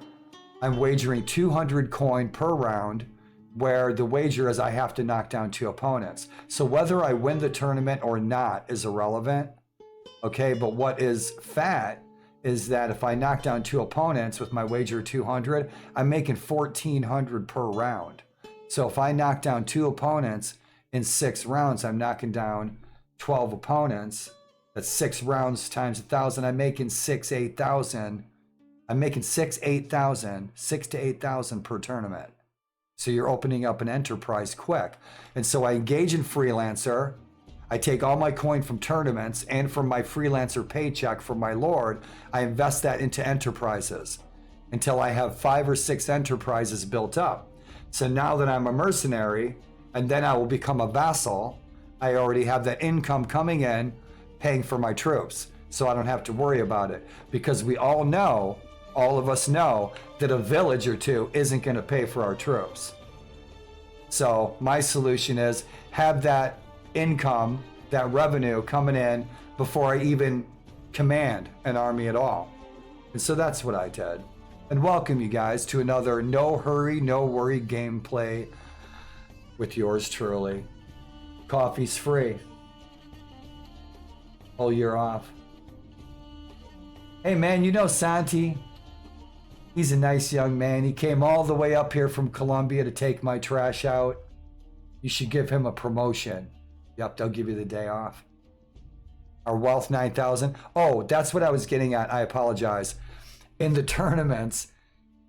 I'm wagering 200 coin per round, where the wager is I have to knock down 2 opponents. So whether I win the tournament or not is irrelevant. Okay, but what is fat is that if I knock down 2 opponents with my wager 200, I'm making 1,400 per round. So if I knock down 2 opponents in 6 rounds, I'm knocking down 12 opponents. That's 6 rounds times 1,000. I'm making 8,000. I'm making 8,000, 6,000 to 8,000 per tournament. So you're opening up an enterprise quick. And so I engage in Freelancer. I take all my coin from tournaments and from my freelancer paycheck from my lord. I invest that into enterprises until I have 5 or 6 enterprises built up. So now that I'm a mercenary, and then I will become a vassal, I already have that income coming in, paying for my troops. So I don't have to worry about it, because we all know, all of us know, that a village or 2 isn't going to pay for our troops. So my solution is have that income, that revenue coming in before I even command an army at all. And so that's what I did. And welcome you guys to another no hurry, no worry gameplay with yours truly. Coffee's free. Whole year off. Hey man, you know Santi? He's a nice young man. He came all the way up here from Colombia to take my trash out. You should give him a promotion. Yep, they'll give you the day off. Our wealth 9,000. Oh, that's what I was getting at. I apologize. In the tournaments,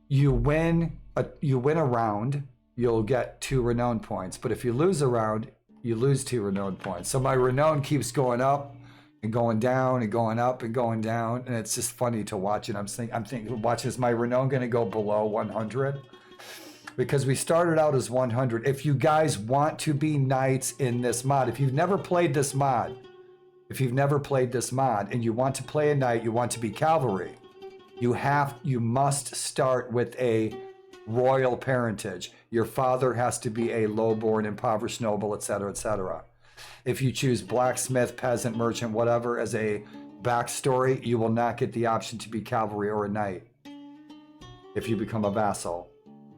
you win a round, you'll get 2 renown points. But if you lose a round, you lose 2 renown points. So my renown keeps going up and going down and going up and going down, and it's just funny to watch it. I'm thinking, watch, is my renown going to go below 100? Because we started out as 100. If you guys want to be knights in this mod, if you've never played this mod, and you want to play a knight, you want to be cavalry, you must start with a royal parentage. Your father has to be a low-born, impoverished noble, etc., etc. If you choose blacksmith, peasant, merchant, whatever, as a backstory, you will not get the option to be cavalry or a knight if you become a vassal.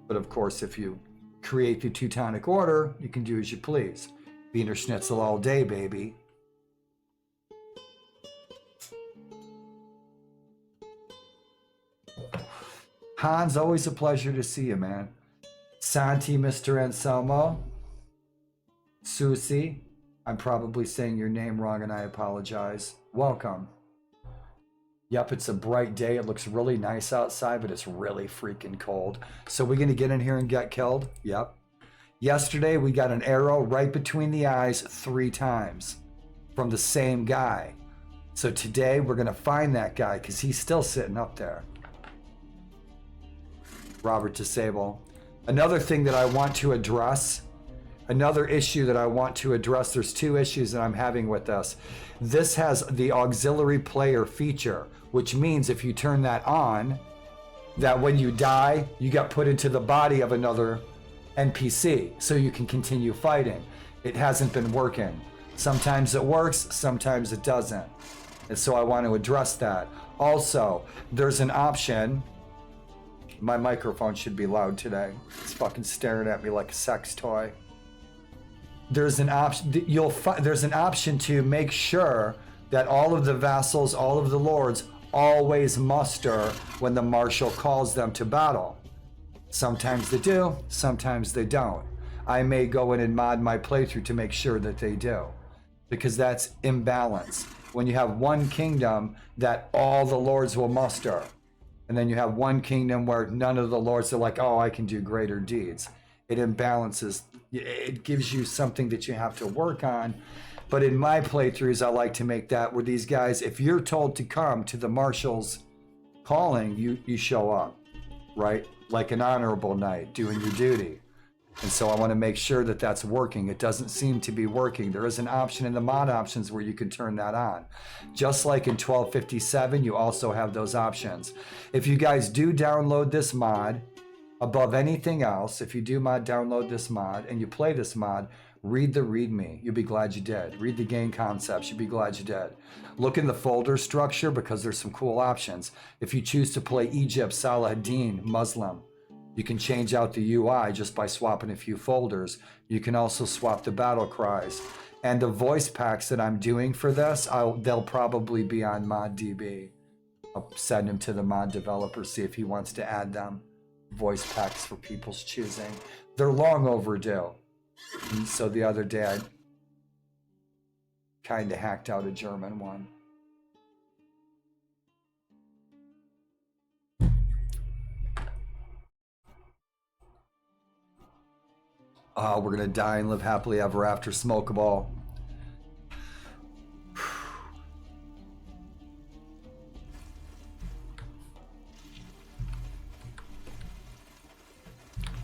But of course, if you create the Teutonic Order, you can do as you please. Wiener Schnitzel all day, baby. Hans, always a pleasure to see you, man. Santi, Mr. Anselmo. Susie, I'm probably saying your name wrong and I apologize. Welcome. Yep, it's a bright day. It looks really nice outside, but it's really freaking cold. So we're going to get in here and get killed? Yep. Yesterday, we got an arrow right between the eyes 3 times from the same guy. So today, we're going to find that guy because he's still sitting up there. Robert Disable. Another thing that I want to address, another issue that I want to address, there's 2 issues that I'm having with this. This has the auxiliary player feature, which means if you turn that on, that when you die, you get put into the body of another NPC, so you can continue fighting. It hasn't been working. Sometimes it works, sometimes it doesn't. And so I want to address that. Also, there's an option. My microphone should be loud today. It's fucking staring at me like a sex toy. There's an option. There's an option to make sure that all of the vassals, all of the lords, always muster when the marshal calls them to battle. Sometimes they do, sometimes they don't. I may go in and mod my playthrough to make sure that they do, because that's imbalance. When you have one kingdom that all the lords will muster, and then you have one kingdom where none of the lords are like, oh, I can do greater deeds. It imbalances. It gives you something that you have to work on. But in my playthroughs, I like to make that where these guys, if you're told to come to the marshal's calling, you show up, right? Like an honorable knight doing your duty. And so I want to make sure that that's working. It doesn't seem to be working. There is an option in the mod options where you can turn that on. Just like in 1257, you also have those options. If you guys do download this mod, above anything else, if you do download this mod and you play this mod, read the README. You'll be glad you did. Read the game concepts. You'll be glad you did. Look in the folder structure because there's some cool options. If you choose to play Egypt, Saladin, Muslim, you can change out the UI just by swapping a few folders. You can also swap the battle cries. And the voice packs that I'm doing for this, they'll probably be on ModDB. I'll send them to the mod developer, see if he wants to add them. Voice packs for people's choosing. They're long overdue. And so the other day I kind of hacked out a German one. We're gonna die and live happily ever after. Smoke a ball.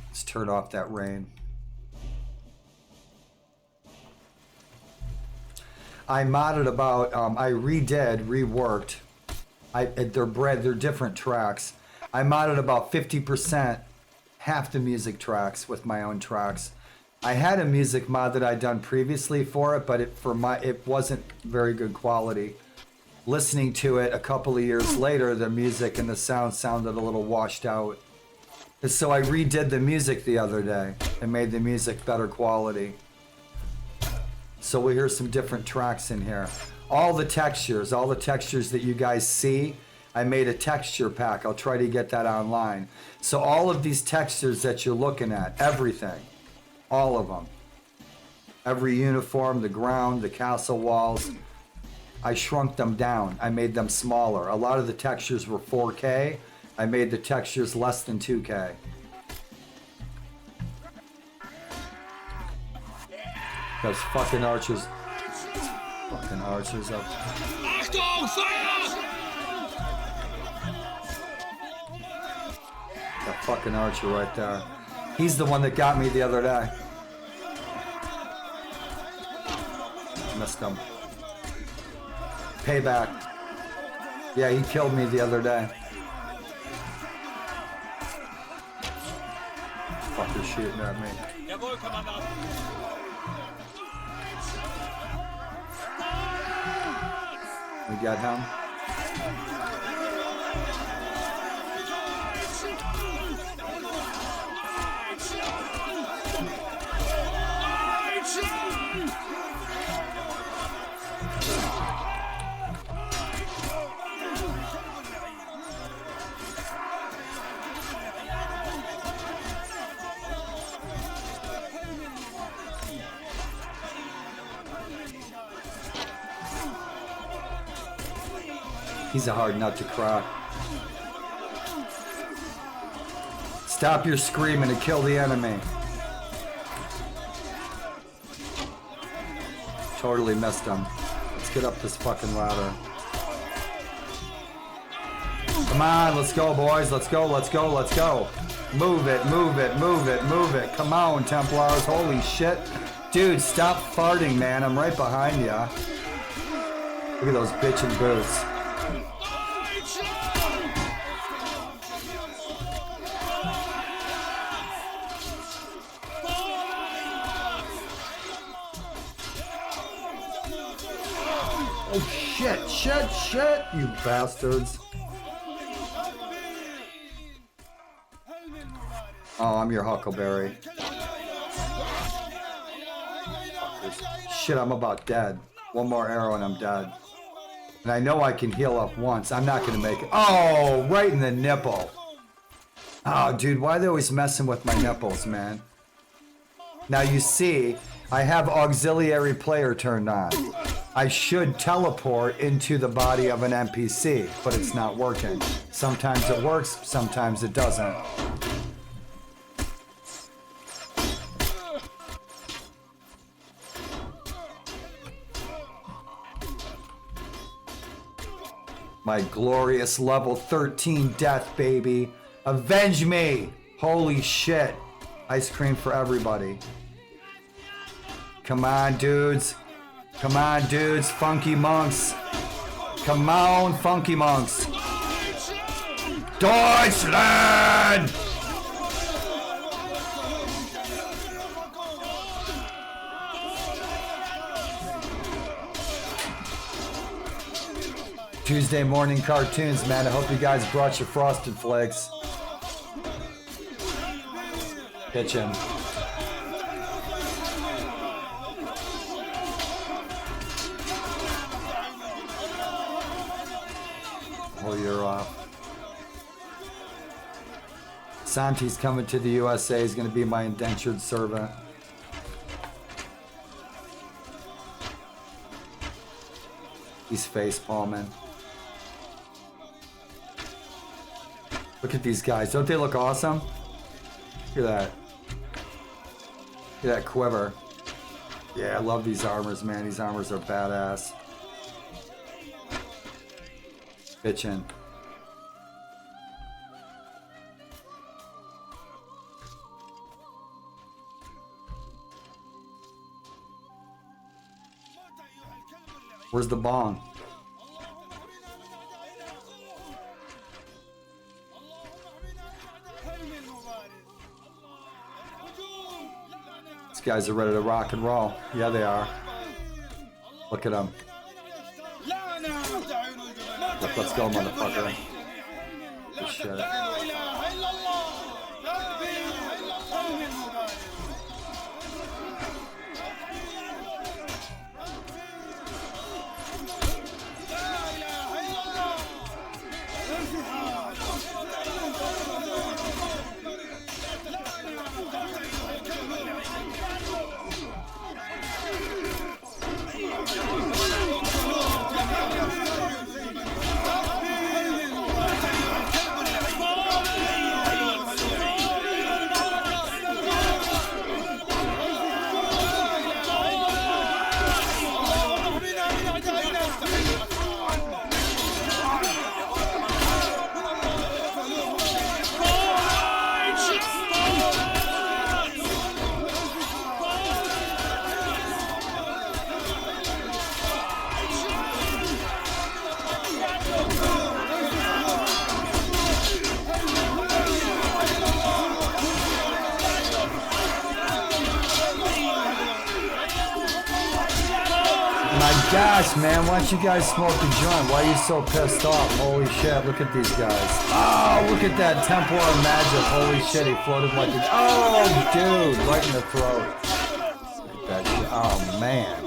Let's turn off that rain. I modded about, I reworked. They're different tracks. I modded about 50%, half the music tracks with my own tracks. I had a music mod that I'd done previously for it, but it wasn't very good quality. Listening to it a couple of years later, the music and the sound sounded a little washed out. And so I redid the music the other day and made the music better quality. So we'll hear some different tracks in here. All the textures that you guys see, I made a texture pack. I'll try to get that online. So all of these textures that you're looking at, everything, all of them. Every uniform, the ground, the castle walls, I shrunk them down. I made them smaller. A lot of the textures were 4K. I made the textures less than 2K. Those fucking archers. Fucking archers up. Achtung, Feuer! That fucking archer right there. He's the one that got me the other day. Missed him. Payback. Yeah, he killed me the other day. Fucker shooting at me. Jawohl, Kommandant. We to get him. He's a hard nut to crack. Stop your screaming and kill the enemy. Totally missed him. Let's get up this fucking ladder. Come on, let's go, boys. Let's go, let's go, let's go. Move it, move it, move it, move it. Come on, Templars. Holy shit. Dude, stop farting, man. I'm right behind ya. Look at those bitchin' boots. Oh shit, shit, shit, you bastards. Oh, I'm your Huckleberry. Shit, I'm about dead. One more arrow and I'm dead. And I know I can heal up once. I'm not gonna make it. Oh, right in the nipple. Oh, dude, why are they always messing with my nipples, man? Now you see, I have auxiliary player turned on. I should teleport into the body of an NPC, but it's not working. Sometimes it works, sometimes it doesn't. My glorious level 13 death, baby. Avenge me! Holy shit. Ice cream for everybody. Come on, dudes. Come on, dudes. Funky monks. Come on, funky monks. Deutschland! Tuesday morning cartoons, man. I hope you guys brought your Frosted Flakes. Pitch him. Whole year off. Santi's coming to the USA. He's going to be my indentured servant. He's face palming. Look at these guys. Don't they look awesome? Look at that. Look at that quiver. Yeah, I love these armors, man. These armors are badass. Bitchin'. Where's the bong? These guys are ready to rock and roll. Yeah, they are. Look at them. Look, let's go, motherfucker. Good shit. my gosh, man. Why don't you guys smoke a joint? Why are you so pissed off? Holy shit, look at these guys. Oh, look at that Templar magic. Holy shit, he floated like a... Oh, dude, right in the throat. Look at that shit. Oh, man.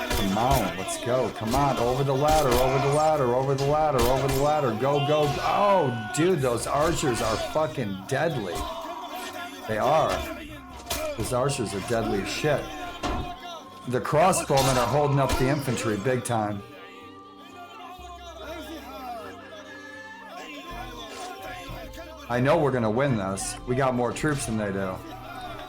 Come on, let's go. Come on, over the ladder, over the ladder, over the ladder, over the ladder. Go, go. Oh, dude, those archers are fucking deadly. They are. Those archers are deadly as shit. The crossbowmen are holding up the infantry big time. I know we're gonna win this. We got more troops than they do.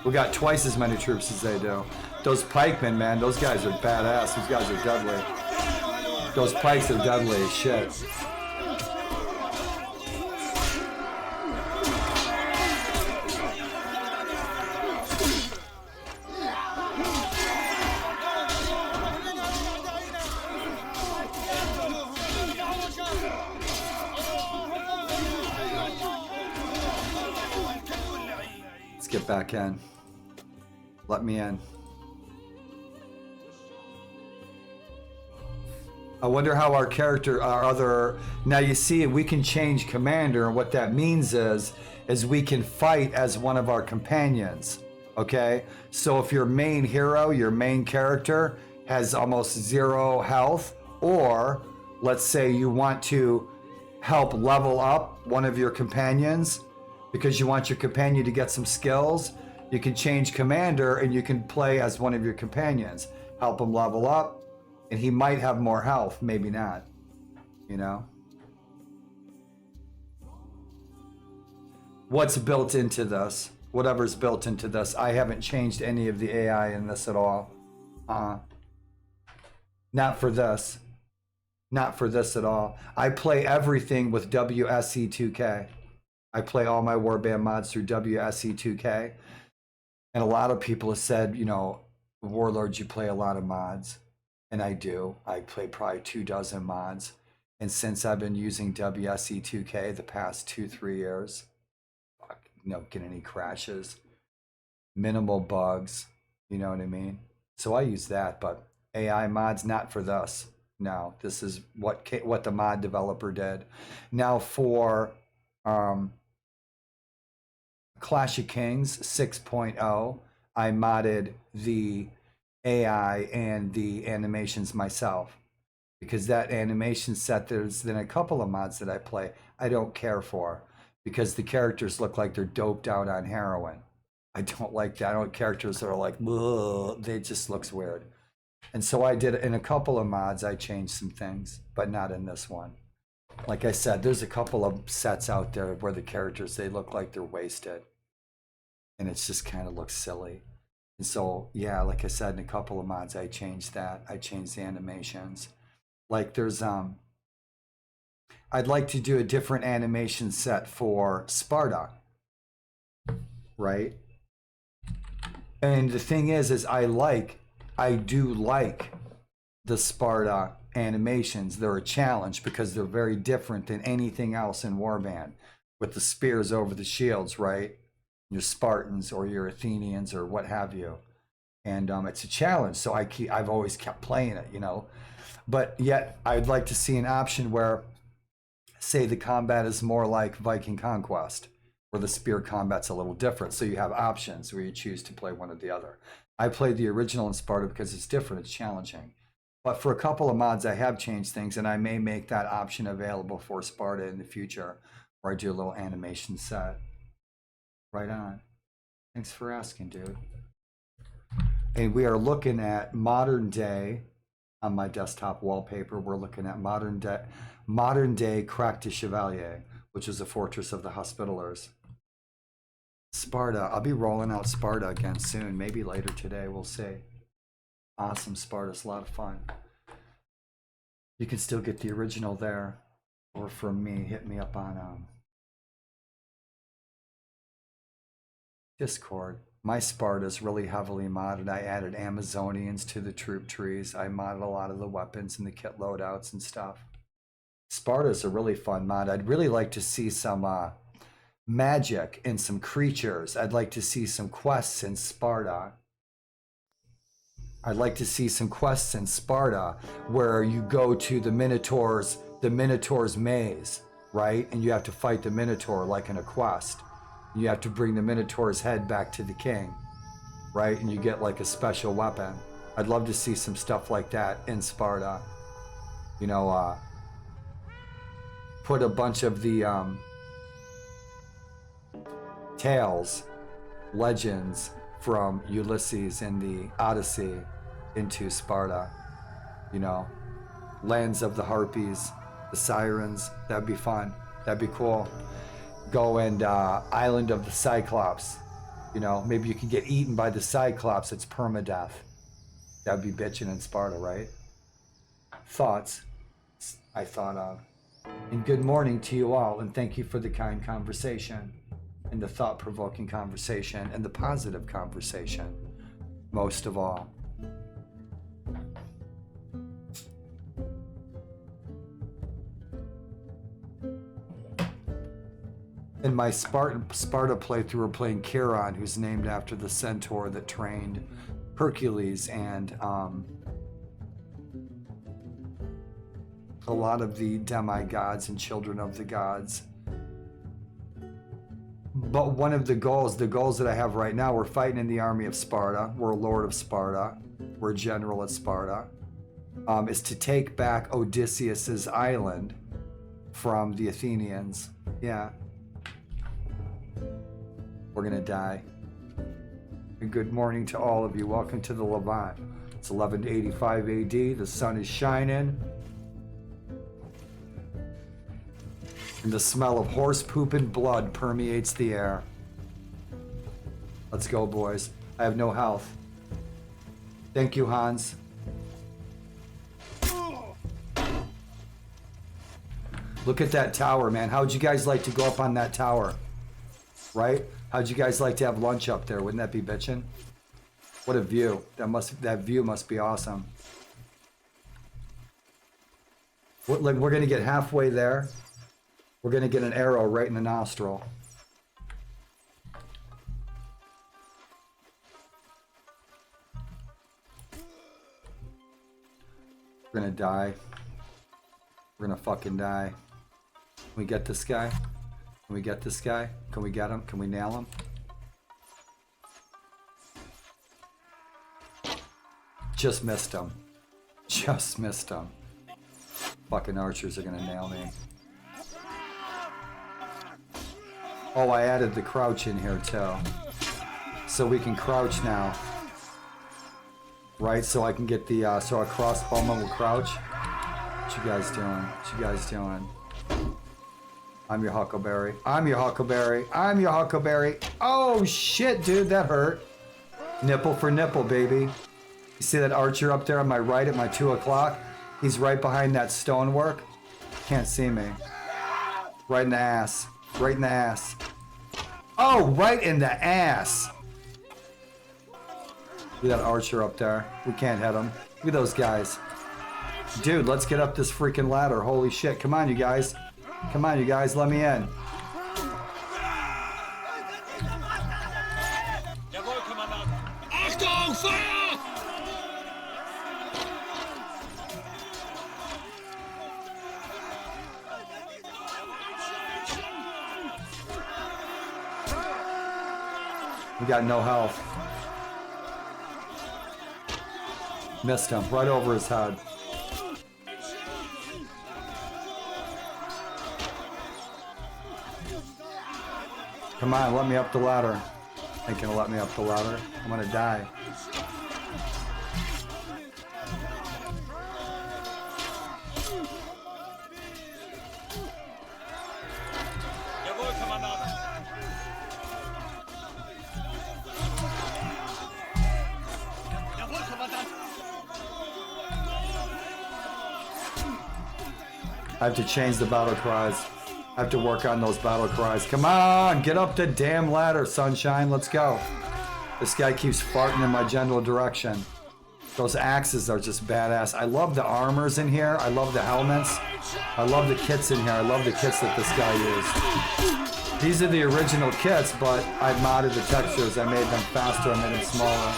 We got twice as many troops as they do. Those pikemen, man, those guys are badass. Those guys are deadly. Those pikes are deadly as shit. Let's get back in. Let me in. I wonder how our character, our other... Now you see, we can change commander, and what that means is we can fight as one of our companions, okay? So if your main hero, your main character, has almost 0 health, or let's say you want to help level up one of your companions, because you want your companion to get some skills, you can change commander and you can play as one of your companions. Help him level up, and he might have more health, maybe not, you know? What's built into this? Whatever's built into this. I haven't changed any of the AI in this at all. Not for this. Not for this at all. I play everything with WSE2K. I play all my Warband mods through WSE2K. And a lot of people have said, you know, Warlord, you play a lot of mods. And I do. I play probably 24 mods. And since I've been using WSE2K the past 2-3 years, you know, get any crashes, minimal bugs, you know what I mean? So I use that, but AI mods, not for this. No, this is what the mod developer did. Now for Clash of Kings 6.0, I modded the AI and the animations myself, because that animation set, there's then a couple of mods that I play I don't care for, because the characters look like they're doped out on heroin. I don't like that. I don't like characters that are like, they just looks weird. And so I did, in a couple of mods, I changed some things, but not in this one. Like I said, there's a couple of sets out there where the characters, they look like they're wasted. And it's just kind of looks silly. And so, yeah, like I said, in a couple of mods, I changed that. I changed the animations. Like there's, I'd like to do a different animation set for Sparta, right? And the thing is I do like the Sparta animations. They're a challenge because they're very different than anything else in Warband, with the spears over the shields, right? Your Spartans or your Athenians or what have you. And it's a challenge. So I've always kept playing it, you know, but yet I'd like to see an option where, say, the combat is more like Viking Conquest, where the spear combat's a little different. So you have options where you choose to play one or the other. I played the original in Sparta because it's different, it's challenging. But for a couple of mods, I have changed things, and I may make that option available for Sparta in the future, where I do a little animation set. Right on. Thanks for asking, dude. And we are looking at modern day, on my desktop wallpaper, we're looking at modern day Crac de Chevalier, which is a fortress of the Hospitallers. Sparta, I'll be rolling out Sparta again soon, maybe later today, we'll see. Awesome, Sparta's a lot of fun. You can still get the original there, or from me, hit me up on Discord. My Sparta is really heavily modded. I added Amazonians to the troop trees. I modded a lot of the weapons and the kit loadouts and stuff. Sparta's a really fun mod. I'd really like to see some magic and some creatures. I'd like to see some quests in Sparta. I'd like to see some quests in Sparta where you go to the Minotaur's maze, right? And you have to fight the Minotaur like in a quest. You have to bring the Minotaur's head back to the king, right? And you get like a special weapon. I'd love to see some stuff like that in Sparta. You know, put a bunch of the tales, legends from Ulysses and the Odyssey into Sparta. You know, lands of the Harpies, the Sirens. That'd be fun. That'd be cool. Go and island of the Cyclops. You know, maybe you can get eaten by the Cyclops. It's permadeath. That'd be bitchin' in Sparta, right? Thoughts I thought of. And good morning to you all, and thank you for the kind conversation, and the thought-provoking conversation, and the positive conversation, most of all. In my Sparta playthrough, we're playing Charon, who's named after the centaur that trained Hercules and a lot of the demigods and children of the gods. But one of the goals that I have right now, we're fighting in the army of Sparta. We're a lord of Sparta. We're a general at Sparta. Is to take back Odysseus's island from the Athenians. Yeah. We're gonna die. And good morning to all of you. Welcome to the Levant. It's 1185 AD. The sun is shining. And the smell of horse poop and blood permeates the air. Let's go, boys. I have no health. Thank you, Hans. Look at that tower, man. How'd you guys like to go up on that tower? Right? How'd you guys like to have lunch up there? Wouldn't that be bitchin'? What a view. That view must be awesome. We're gonna get halfway there. We're gonna get an arrow right in the nostril. We're gonna die. We're gonna fucking die. Can we get this guy? Can we get this guy? Can we get him? Can we nail him? Just missed him. Just missed him. Fucking archers are gonna nail me. Oh, I added the crouch in here too. So we can crouch now. Right, so I can get the, so a crossbowman will crouch. What you guys doing? What you guys doing? I'm your Huckleberry. I'm your Huckleberry. I'm your Huckleberry. Oh shit, dude, that hurt. Nipple for nipple, baby. You see that archer up there on my right at my 2 o'clock? He's right behind that stonework. Can't see me. Right in the ass. Right in the ass. Oh, right in the ass. Look at that archer up there. We can't hit him. Look at those guys. Dude, let's get up this freaking ladder. Holy shit. Come on, you guys. Come on, you guys. Let me in. Jawohl, Kommandant. Achtung, Feuer! We got no health. Missed him. Right over his head. Come on, let me up the ladder. Ain't gonna let me up the ladder. I'm gonna die. Jawohl, Kommandant. Jawohl, Kommandant. I have to change the battle cries. I have to work on those battle cries. Come on, get up the damn ladder, sunshine. Let's go. This guy keeps farting in my general direction. Those axes are just badass. I love the armors in here. I love the helmets. I love the kits in here. I love the kits that this guy used. These are the original kits, but I modded the textures. I made them faster. I made them smaller.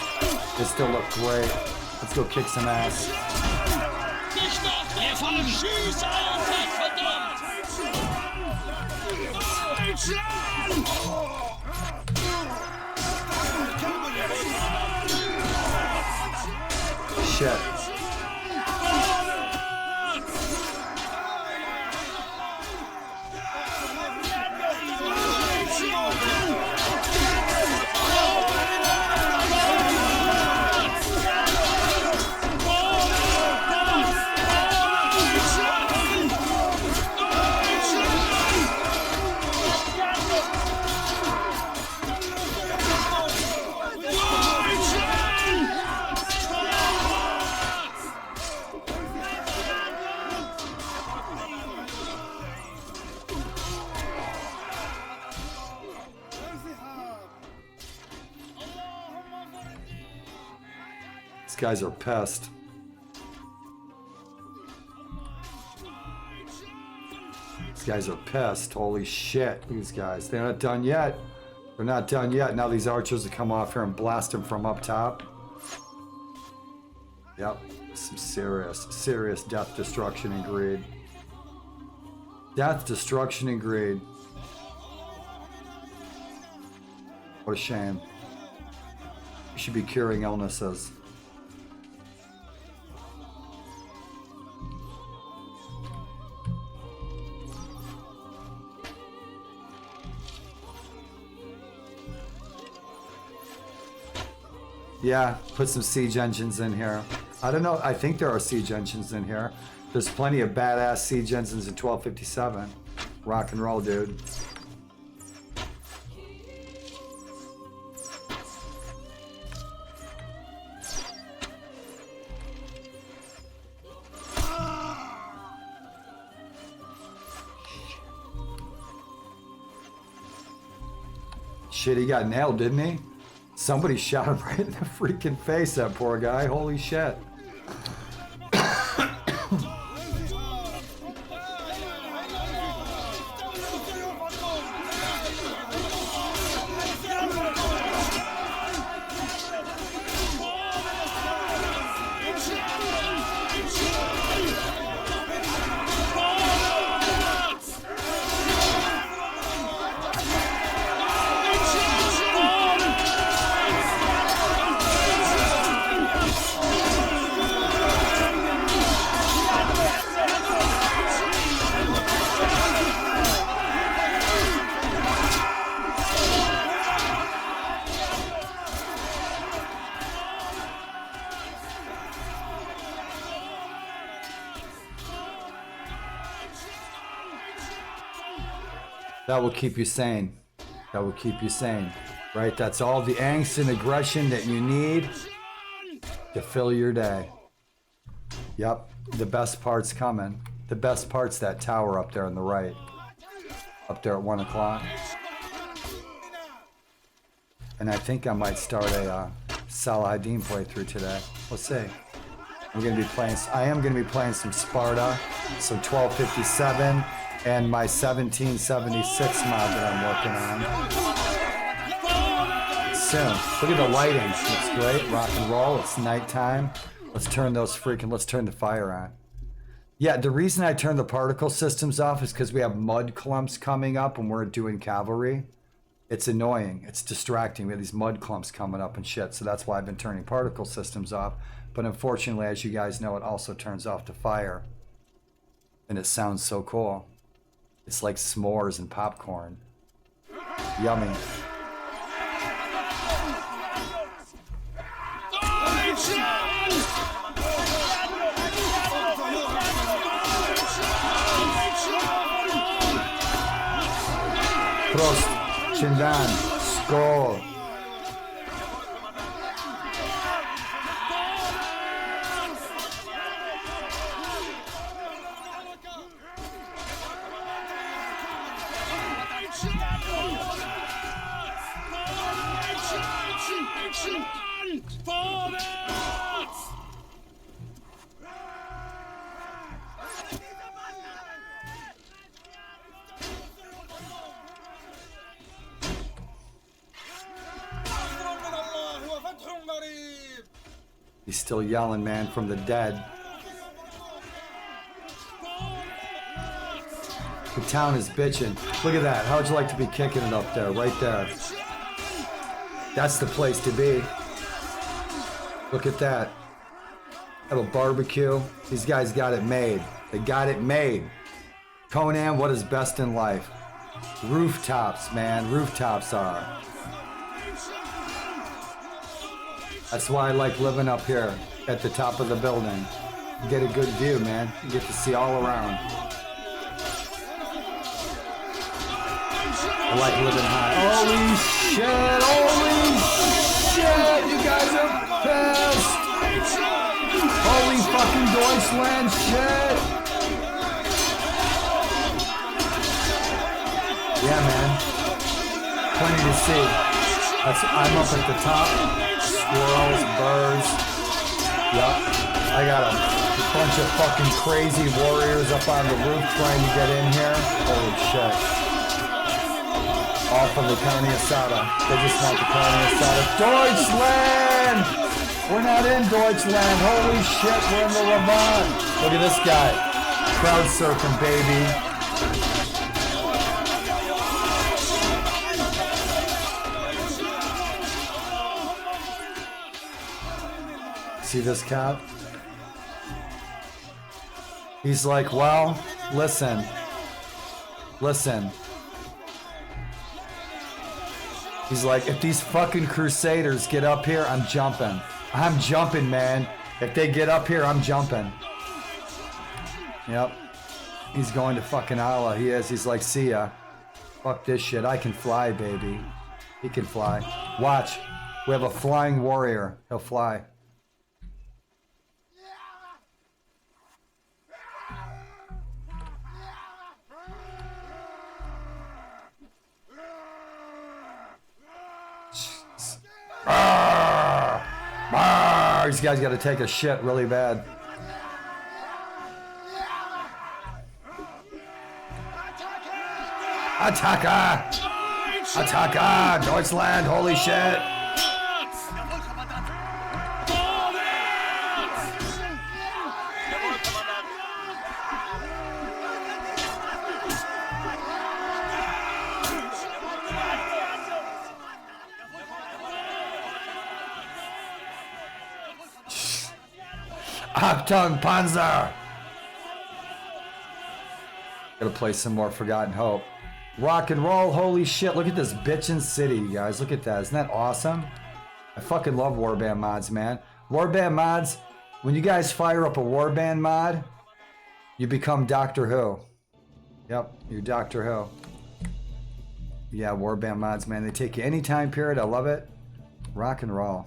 They still look great. Let's go kick some ass. Nicht noch mehr Verschießer und verdammt! Shit. These guys are pissed. These guys are pissed. Holy shit, these guys. They're not done yet. They're not done yet. Now these archers will come off here and blast them from up top. Yep. Some serious death, destruction, and greed. Death, destruction, and greed. What a shame. We should be curing illnesses. Yeah, put some siege engines in here. I don't know, I think there are siege engines in here. There's plenty of badass siege engines in 1257. Rock and roll, dude. Shit, he got nailed, didn't he? Somebody shot him right in the freaking face, that poor guy. Holy shit. That will keep you sane. That will keep you sane, right? That's all the angst and aggression that you need to fill your day. Yep, the best part's coming. The best part's that tower up there on the right. Up there at 1 o'clock. And I think I might start a Saladin playthrough today. Let's see. I am gonna be playing some Sparta, some 1257, and my 1776 mod that I'm working on. Soon. Look at the lighting. It's great. Rock and roll. It's nighttime. Let's turn the fire on. Yeah, the reason I turned the particle systems off is because we have mud clumps coming up when we're doing cavalry. It's annoying. It's distracting. We have these mud clumps coming up and shit. So that's why I've been turning particle systems off. But unfortunately, as you guys know, it also turns off the fire. And it sounds so cool. It's like s'mores and popcorn. Yummy. Prost, Chindan, skål. He's still yelling, man, from the dead. The town is bitching. Look at that. How would you like to be kicking it up there? Right there. That's the place to be. Look at that. Have a barbecue. These guys got it made. They got it made. Conan, what is best in life? Rooftops, man. Rooftops are. That's why I like living up here at the top of the building. You get a good view, man. You get to see all around. I like living high. Holy shit! Holy shit! You guys are pissed! Holy fucking Deutschland shit! Yeah, man. Plenty to see. I'm up at the top. Squirrels, birds. Yup. I got a bunch of fucking crazy warriors up on the roof trying to get in here. Holy shit. All from the County Asada. They just want the County Asada. Deutschland! We're not in Deutschland. Holy shit, we're in the Levant. Look at this guy. Crowd surfing, baby. See this cat? He's like, well, listen. He's like, if these fucking crusaders get up here, I'm jumping. I'm jumping, man. If they get up here, I'm jumping. Yep. He's going to fucking Allah. He is. He's like, see ya. Fuck this shit. I can fly, baby. He can fly. Watch. We have a flying warrior. He'll fly. These guys got to take a shit really bad. Attacke! Attacke! Deutschland! Holy shit! Achtung, Panzer! Gotta play some more Forgotten Hope. Rock and roll, holy shit. Look at this bitchin' city, you guys. Look at that. Isn't that awesome? I fucking love Warband mods, man. Warband mods, when you guys fire up a Warband mod, you become Doctor Who. Yep, you're Doctor Who. Yeah, Warband mods, man. They take you any time period. I love it. Rock and roll.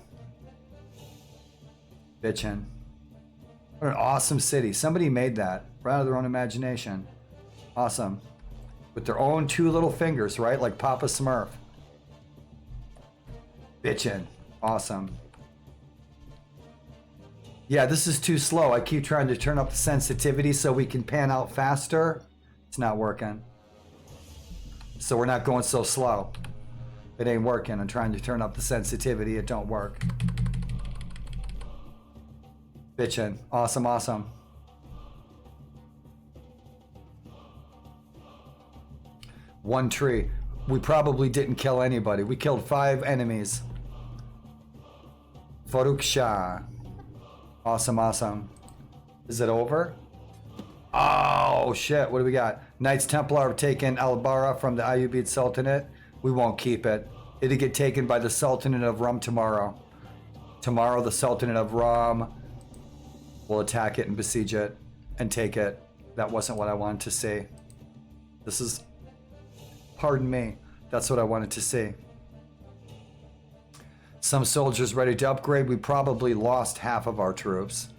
Bitchin'. What an awesome city. Somebody made that right out of their own imagination. Awesome. With their own two little fingers, right? Like Papa Smurf. Bitchin'. Awesome. Yeah, this is too slow. I keep trying to turn up the sensitivity so we can pan out faster. It's not working. So we're not going so slow. It ain't working. I'm trying to turn up the sensitivity. It don't work. Bitchin'. Awesome, awesome. One tree. We probably didn't kill anybody. We killed 5 enemies. Faruksha. Awesome, awesome. Is it over? Oh, shit. What do we got? Knights Templar have taken Al-Bara from the Ayyubid Sultanate. We won't keep it. It'll get taken by the Sultanate of Rum tomorrow. Tomorrow, the Sultanate of Rum will attack it and besiege it and take it. That wasn't what I wanted to see. This is... Pardon me. That's what I wanted to see. Some soldiers ready to upgrade. We probably lost half of our troops.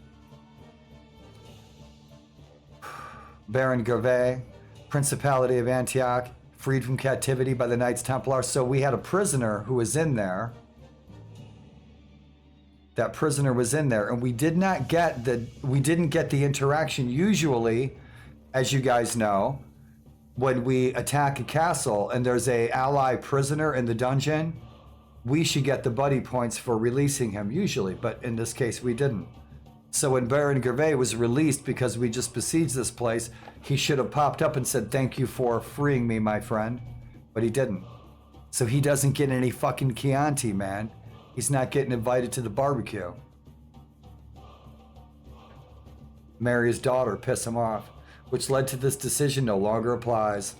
Baron Gervais, Principality of Antioch, freed from captivity by the Knights Templar. So we had a prisoner who was in there. That prisoner was in there, and we didn't get the interaction usually, as you guys know, when we attack a castle and there's a ally prisoner in the dungeon. we should get the buddy points for releasing him usually, but in this case we didn't. So when Baron Gervais was released because we just besieged this place, he should have popped up and said, thank you for freeing me, my friend. But he didn't. So he doesn't get any fucking Chianti, man. He's not getting invited to the barbecue. Marry his daughter, piss him off, which led to this decision no longer applies.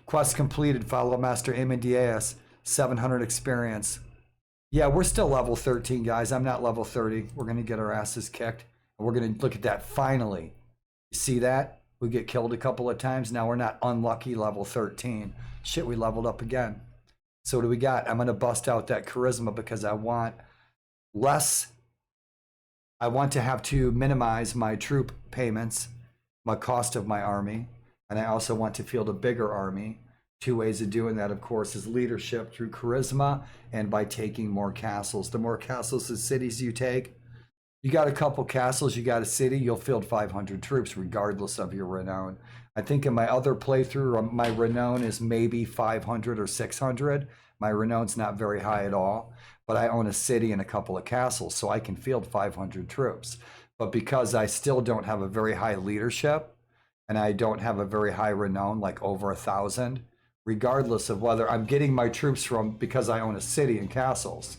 Quest completed, follow Master M&B 700 experience. Yeah, we're still level 13, guys. I'm not level 30. We're going to get our asses kicked. And we're going to look at that finally. You see that? We get killed a couple of times. Now we're not unlucky level 13. Shit, we leveled up again. So what do we got? I'm going to bust out that charisma because I want less. I want to have to minimize my troop payments, my cost of my army. And I also want to field a bigger army. Two ways of doing that, of course, is leadership through charisma and by taking more castles. The more castles and cities you take, you got a couple castles, you got a city, you'll field 500 troops regardless of your renown. I think in my other playthrough, my renown is maybe 500 or 600. My renown's not very high at all, but I own a city and a couple of castles, so I can field 500 troops. But because I still don't have a very high leadership and I don't have a very high renown, like over 1,000, regardless of whether I'm getting my troops from because I own a city and castles,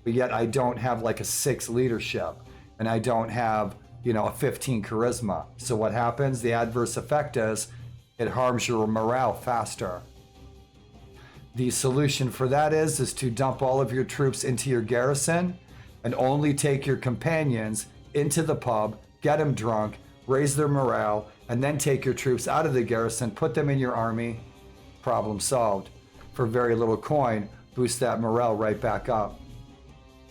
but yet I don't have like a 6 leadership and I don't have, you know, a 15 charisma. So what happens? The adverse effect is it harms your morale faster. The solution for that is to dump all of your troops into your garrison and only take your companions into the pub, get them drunk, raise their morale, and then take your troops out of the garrison, put them in your army. Problem solved. For very little coin, boost that morale right back up.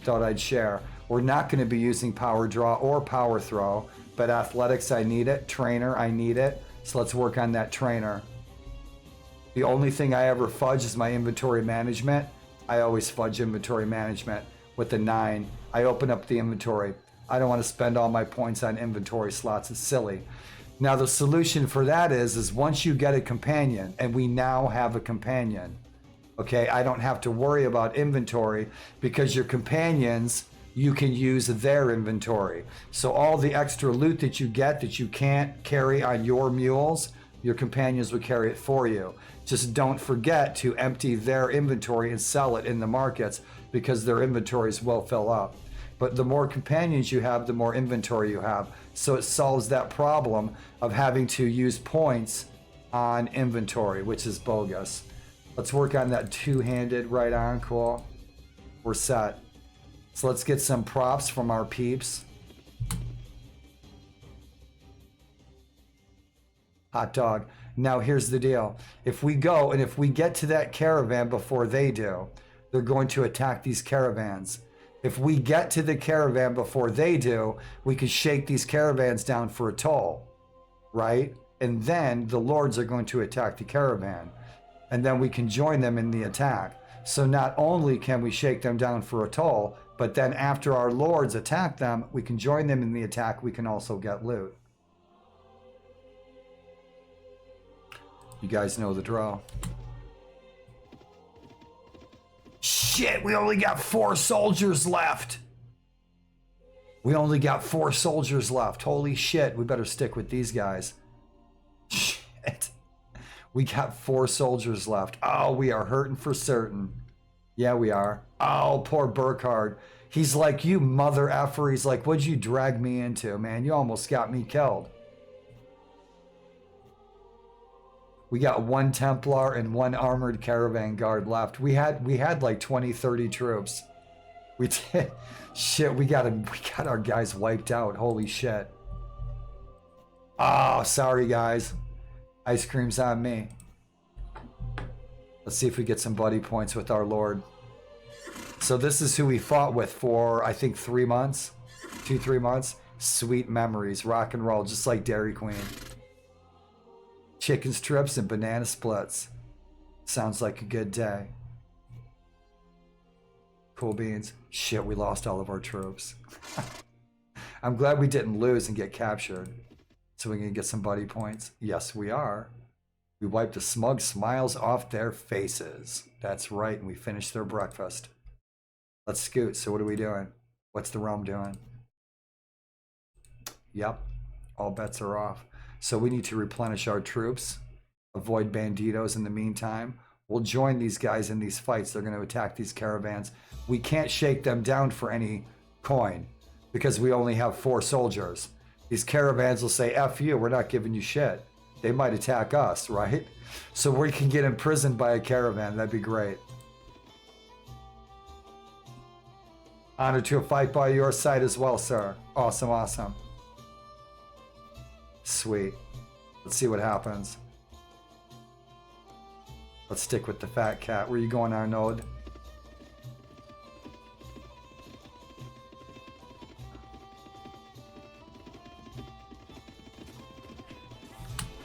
Thought I'd share. We're not going to be using power draw or power throw, but athletics, I need it. Trainer, I need it. So let's work on that trainer. The only thing I ever fudge is my inventory management. I always fudge inventory management with the 9. I open up the inventory. I don't want to spend all my points on inventory slots. It's silly. Now the solution for that is once you get a companion, and we now have a companion, okay, I don't have to worry about inventory because your companions, you can use their inventory. So all the extra loot that you get that you can't carry on your mules, your companions will carry it for you. Just don't forget to empty their inventory and sell it in the markets because their inventories will fill up. But the more companions you have, the more inventory you have. So it solves that problem of having to use points on inventory, which is bogus. Let's work on that two-handed right on. Cool. We're set. So let's get some props from our peeps. Hot dog. Now here's the deal. If we go and if we get to that caravan before they do, they're going to attack these caravans. If we get to the caravan before they do, we can shake these caravans down for a toll, right? And then the lords are going to attack the caravan. And then we can join them in the attack. So not only can we shake them down for a toll, but then after our lords attack them, we can join them in the attack. We can also get loot. You guys know the draw. Shit, we only got 4 soldiers left. We only got 4 soldiers left. Holy shit, we better stick with these guys. Shit. We got 4 soldiers left. Oh, we are hurting for certain. Yeah, we are. Oh, poor Burkhard. He's like, you mother effer. He's like, what'd you drag me into, man? You almost got me killed. We got 1 Templar and 1 armored caravan guard left. We had like 20, 30 troops. We did. Shit, we got our guys wiped out. Holy shit. Oh, sorry guys. Ice cream's on me. Let's see if we get some buddy points with our lord. So this is who we fought with for, I think, 3 months. 2-3 months. Sweet memories. Rock and roll, just like Dairy Queen. Chicken strips and banana splits. Sounds like a good day. Cool beans. Shit, we lost all of our troops. I'm glad we didn't lose and get captured. So we can get some buddy points. Yes, we are. We wipe the smug smiles off their faces. That's right, and we finish their breakfast. Let's scoot. So what are we doing? What's the realm doing? Yep, all bets are off. So we need to replenish our troops, avoid banditos in the meantime. We'll join these guys in these fights. They're going to attack these caravans. We can't shake them down for any coin because we only have 4 soldiers. These caravans will say, F you, we're not giving you shit. They might attack us, right? So we can get imprisoned by a caravan. That'd be great. Honor to a fight by your side as well, sir. Awesome, awesome. Sweet. Let's see what happens. Let's stick with the fat cat. Where you going, Arnold?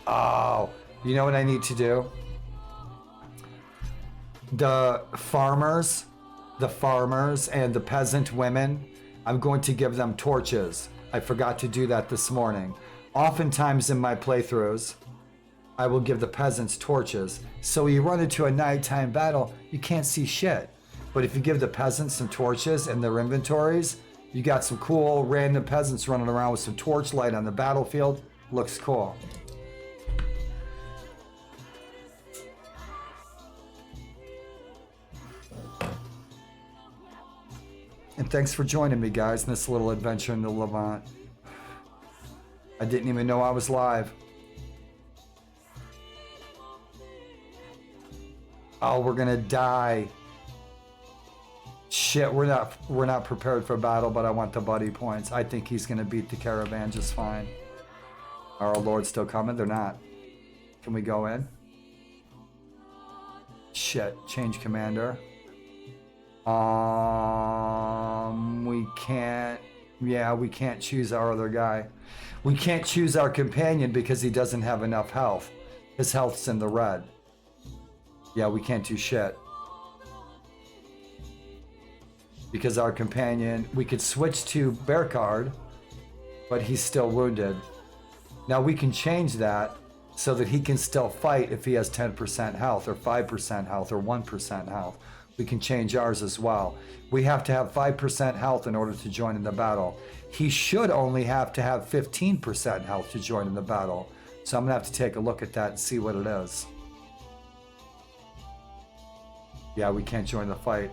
Oh, you know what I need to do? The farmers and the peasant women, I'm going to give them torches. I forgot to do that this morning. Oftentimes in my playthroughs, I will give the peasants torches. So you run into a nighttime battle, you can't see shit. But if you give the peasants some torches in their inventories, you got some cool random peasants running around with some torchlight on the battlefield. Looks cool. And thanks for joining me, guys, in this little adventure in the Levant. I didn't even know I was live. Oh, we're gonna die. Shit, we're not prepared for battle, but I want the buddy points. I think he's gonna beat the caravan just fine. Are our lords still coming? They're not. Can we go in? Shit, change commander. We can't. Yeah, we can't choose our other guy. We can't choose our companion because he doesn't have enough health. His health's in the red. Yeah, we can't do shit. Because our companion, we could switch to Bearcard, but he's still wounded. Now we can change that so that he can still fight if he has 10% health or 5% health or 1% health. We can change ours as well. We have to have 5% health in order to join in the battle. He should only have to have 15% health to join in the battle. So I'm gonna have to take a look at that and see what it is. Yeah, we can't join the fight.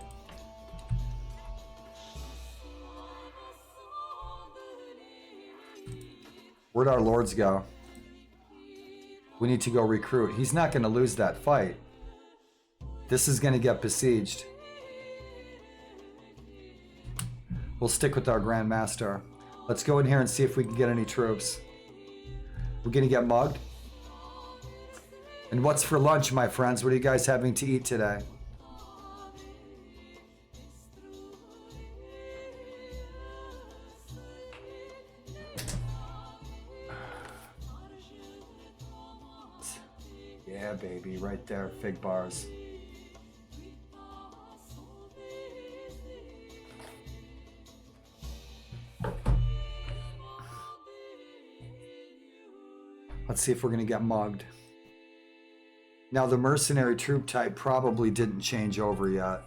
Where'd our lords go? We need to go recruit. He's not gonna lose that fight. This is going to get besieged. We'll stick with our Grand Master. Let's go in here and see if we can get any troops. We're going to get mugged. And what's for lunch, my friends? What are you guys having to eat today? Yeah, baby, right there, fig bars. Let's see if we're going to get mugged. Now, the mercenary troop type probably didn't change over yet.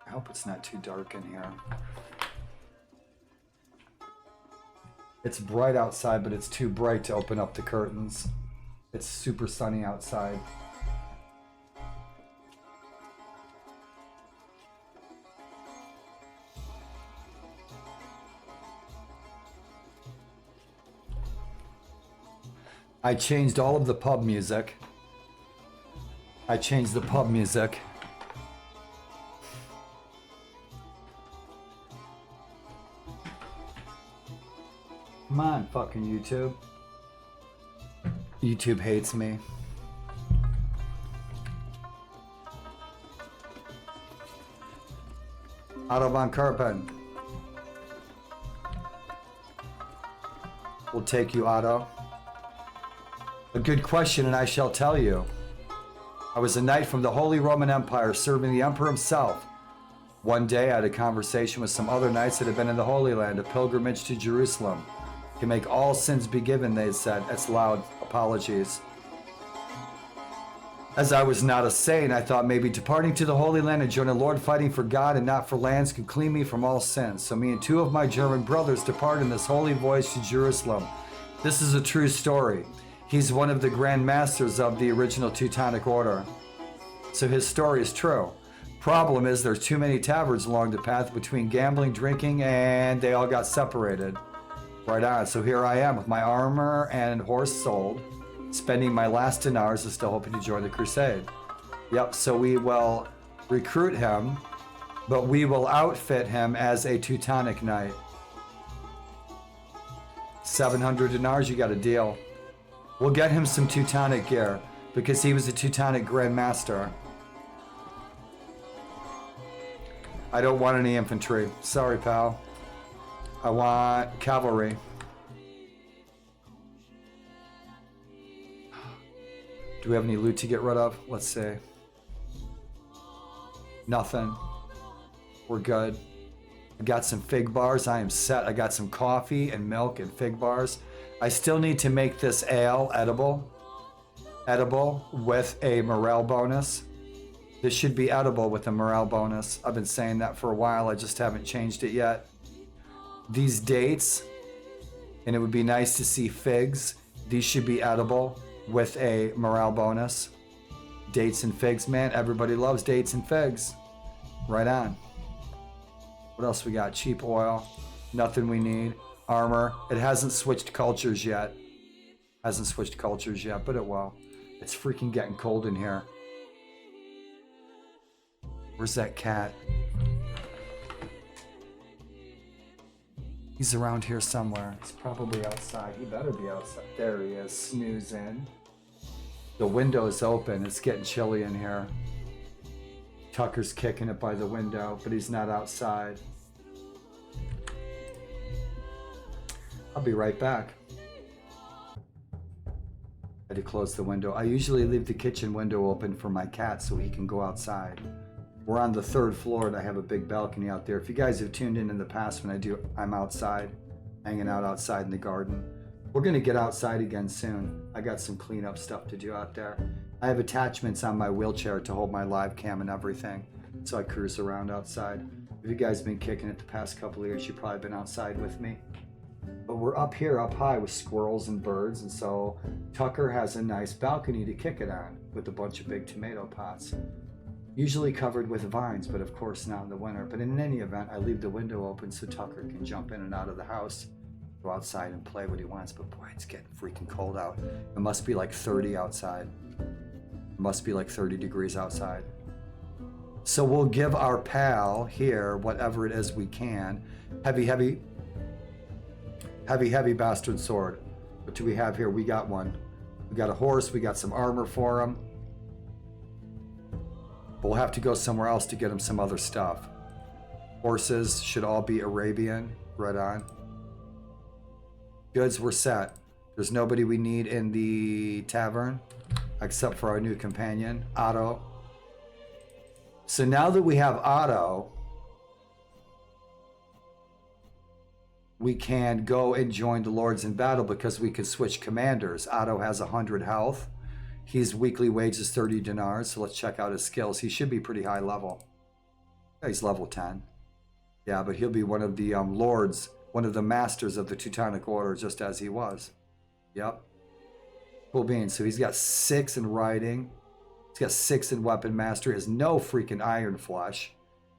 I hope it's not too dark in here. It's bright outside, but it's too bright to open up the curtains. It's super sunny outside. I changed all of the pub music. I changed the pub music. Come on, fucking YouTube. YouTube hates me. Otto von Karpen. We'll take you, Otto. A good question, and I shall tell you. I was a knight from the Holy Roman Empire serving the Emperor himself. One day I had a conversation with some other knights that had been in the Holy Land, a pilgrimage to Jerusalem. Can make all sins be given, they said. It's loud. Apologies. As I was not a saint, I thought maybe departing to the Holy Land and joining the Lord fighting for God and not for lands could clean me from all sins. So me and two of my German brothers departed in this holy voyage to Jerusalem. This is a true story. He's one of the Grand Masters of the original Teutonic Order. So his story is true. Problem is there's too many taverns along the path between gambling, drinking, and they all got separated. Right on. So here I am with my armor and horse sold, spending my last dinars and still hoping to join the crusade. Yep, so we will recruit him, but we will outfit him as a Teutonic knight. 700 dinars, you got a deal. We'll get him some Teutonic gear because he was a Teutonic Grand Master. I don't want any infantry. Sorry, pal. I want cavalry. Do we have any loot to get rid of? Let's see. Nothing. We're good. I got some fig bars. I am set. I got some coffee and milk and fig bars. I still need to make this ale edible. Edible with a morale bonus. This should be edible with a morale bonus. I've been saying that for a while. I just haven't changed it yet. These dates, and it would be nice to see figs. These should be edible with a morale bonus. Dates and figs, man. Everybody loves dates and figs. Right on. What else we got? Cheap oil. Nothing we need. Armor. It hasn't switched cultures yet. Hasn't switched cultures yet, but it will. It's freaking getting cold in here. Where's that cat? He's around here somewhere. He's probably outside. He better be outside. There he is, snoozing. The window's open. It's getting chilly in here. Tucker's kicking it by the window, but he's not outside. I'll be right back. I had to close the window. I usually leave the kitchen window open for my cat so he can go outside. We're on the 3rd floor and I have a big balcony out there. If you guys have tuned in the past when I'm outside, hanging out outside in the garden. We're gonna get outside again soon. I got some cleanup stuff to do out there. I have attachments on my wheelchair to hold my live cam and everything. So I cruise around outside. If you guys been kicking it the past couple of years, you've probably been outside with me. But we're up here, up high with squirrels and birds. And so Tucker has a nice balcony to kick it on with a bunch of big tomato pots. Usually covered with vines, but of course not in the winter. But in any event, I leave the window open so Tucker can jump in and out of the house, go outside and play what he wants. But boy, it's getting freaking cold out. It must be like 30 outside. It must be like 30 degrees outside. So we'll give our pal here whatever it is we can. Heavy bastard sword. What do we have here? We got one. We got a horse. We got some armor for him. We'll have to go somewhere else to get him some other stuff. Horses should all be Arabian. Right on. Goods, we're set. There's nobody we need in the tavern except for our new companion, Otto. So now that we have Otto, we can go and join the Lords in battle because we can switch commanders. Otto has 100 health. His weekly wage is 30 dinars, so let's check out his skills. He should be pretty high level. Yeah, he's level 10. Yeah, but he'll be one of the lords, one of the masters of the Teutonic Order, just as he was. Yep. Cool beans. So he's got 6 in riding. He's got 6 in weapon mastery. He has no freaking iron flesh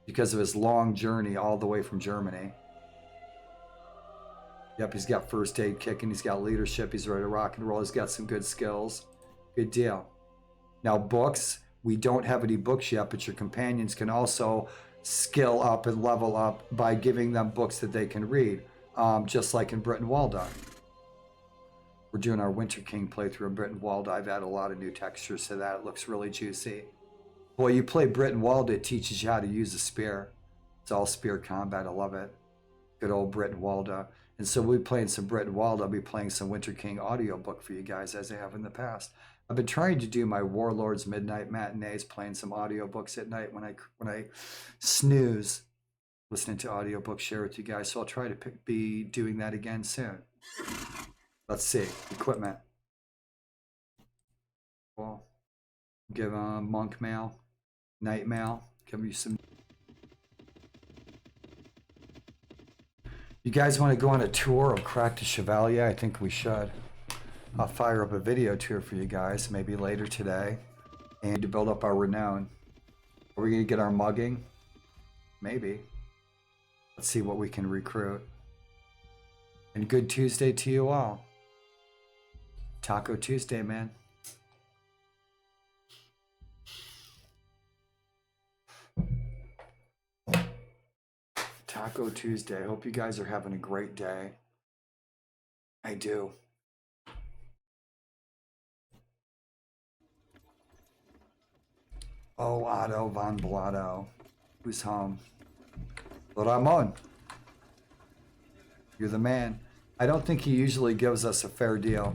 because of his long journey all the way from Germany. Yep, he's got first aid kicking. He's got leadership. He's ready to rock and roll. He's got some good skills. Good deal. Now books, we don't have any books yet, but your companions can also skill up and level up by giving them books that they can read, just like in Brittenwalda. We're doing our Winter King playthrough in Brittenwalda. I've added a lot of new textures to that. It looks really juicy. Boy, you play Brittenwalda, it teaches you how to use a spear. It's all spear combat. I love it. Good old Brittenwalda. And so we'll be playing some Brittenwalda. I'll be playing some Winter King audiobook for you guys as I have in the past. I've been trying to do my Warlord's midnight matinees, playing some audiobooks at night when I snooze, listening to audiobooks, share with you guys. So I'll try to be doing that again soon. Let's see. Equipment. Well, give monk mail, night mail. Give you some. You guys want to go on a tour of Crack the Chevalier? I think we should. I'll fire up a video tour for you guys, maybe later today, and to build up our renown. Are we going to get our mugging? Maybe. Let's see what we can recruit. And good Tuesday to you all. Taco Tuesday, man. Taco Tuesday. I hope you guys are having a great day. I do. Oh, Otto von Blotto. Who's home? Ramon. You're the man. I don't think he usually gives us a fair deal.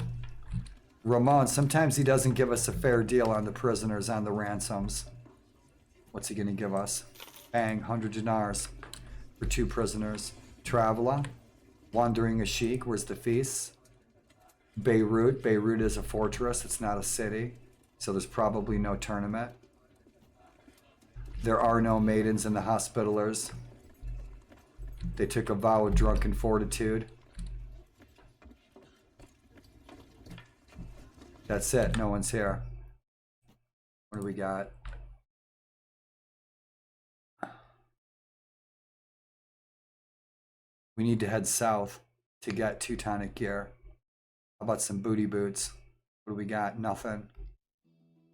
Ramon, sometimes he doesn't give us a fair deal on the prisoners, on the ransoms. What's he going to give us? Bang, 100 dinars for 2 prisoners. Traveler. Wandering a Sheik. Where's the feast? Beirut. Beirut is a fortress. It's not a city. So there's probably no tournament. There are no maidens in the Hospitallers. They took a vow of drunken fortitude. That's it. No one's here. What do we got? We need to head south to get Teutonic gear. How about some booty boots? What do we got? Nothing.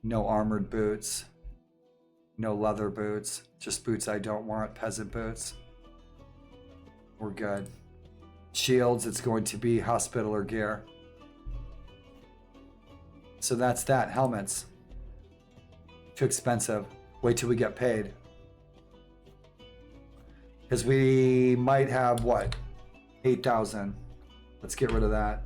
No armored boots. No leather boots. Just boots I don't want. Peasant boots. We're good. Shields, it's going to be Hospitaller gear. So that's that. Helmets. Too expensive. Wait till we get paid. Because we might have, what? 8,000. Let's get rid of that.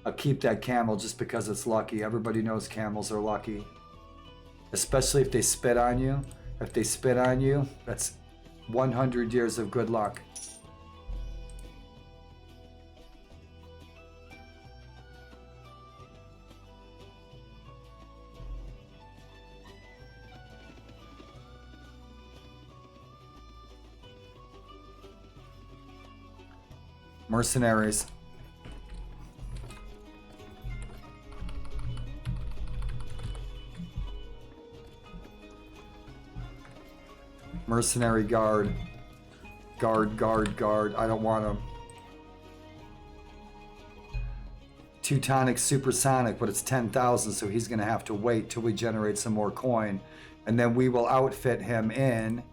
I'll keep that camel just because it's lucky. Everybody knows camels are lucky. Especially if they spit on you. If they spit on you, that's 100 years of good luck. Mercenaries. Mercenary guard. Guard. I don't want them. Teutonic supersonic, but it's 10,000, so he's going to have to wait till we generate some more coin. And then we will outfit him in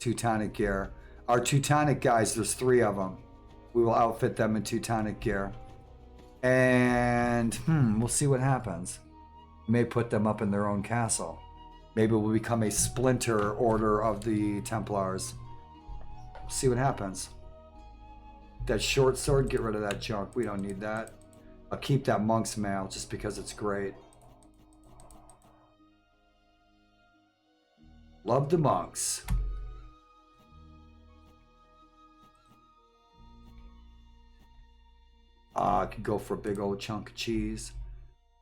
Teutonic gear. Our Teutonic guys, there's 3 of them. We will outfit them in Teutonic gear. And, we'll see what happens. We may put them up in their own castle. Maybe we'll become a splinter order of the Templars. See what happens. That short sword, get rid of that junk. We don't need that. I'll keep that monk's mail just because it's great. Love the monks. I could go for a big old chunk of cheese.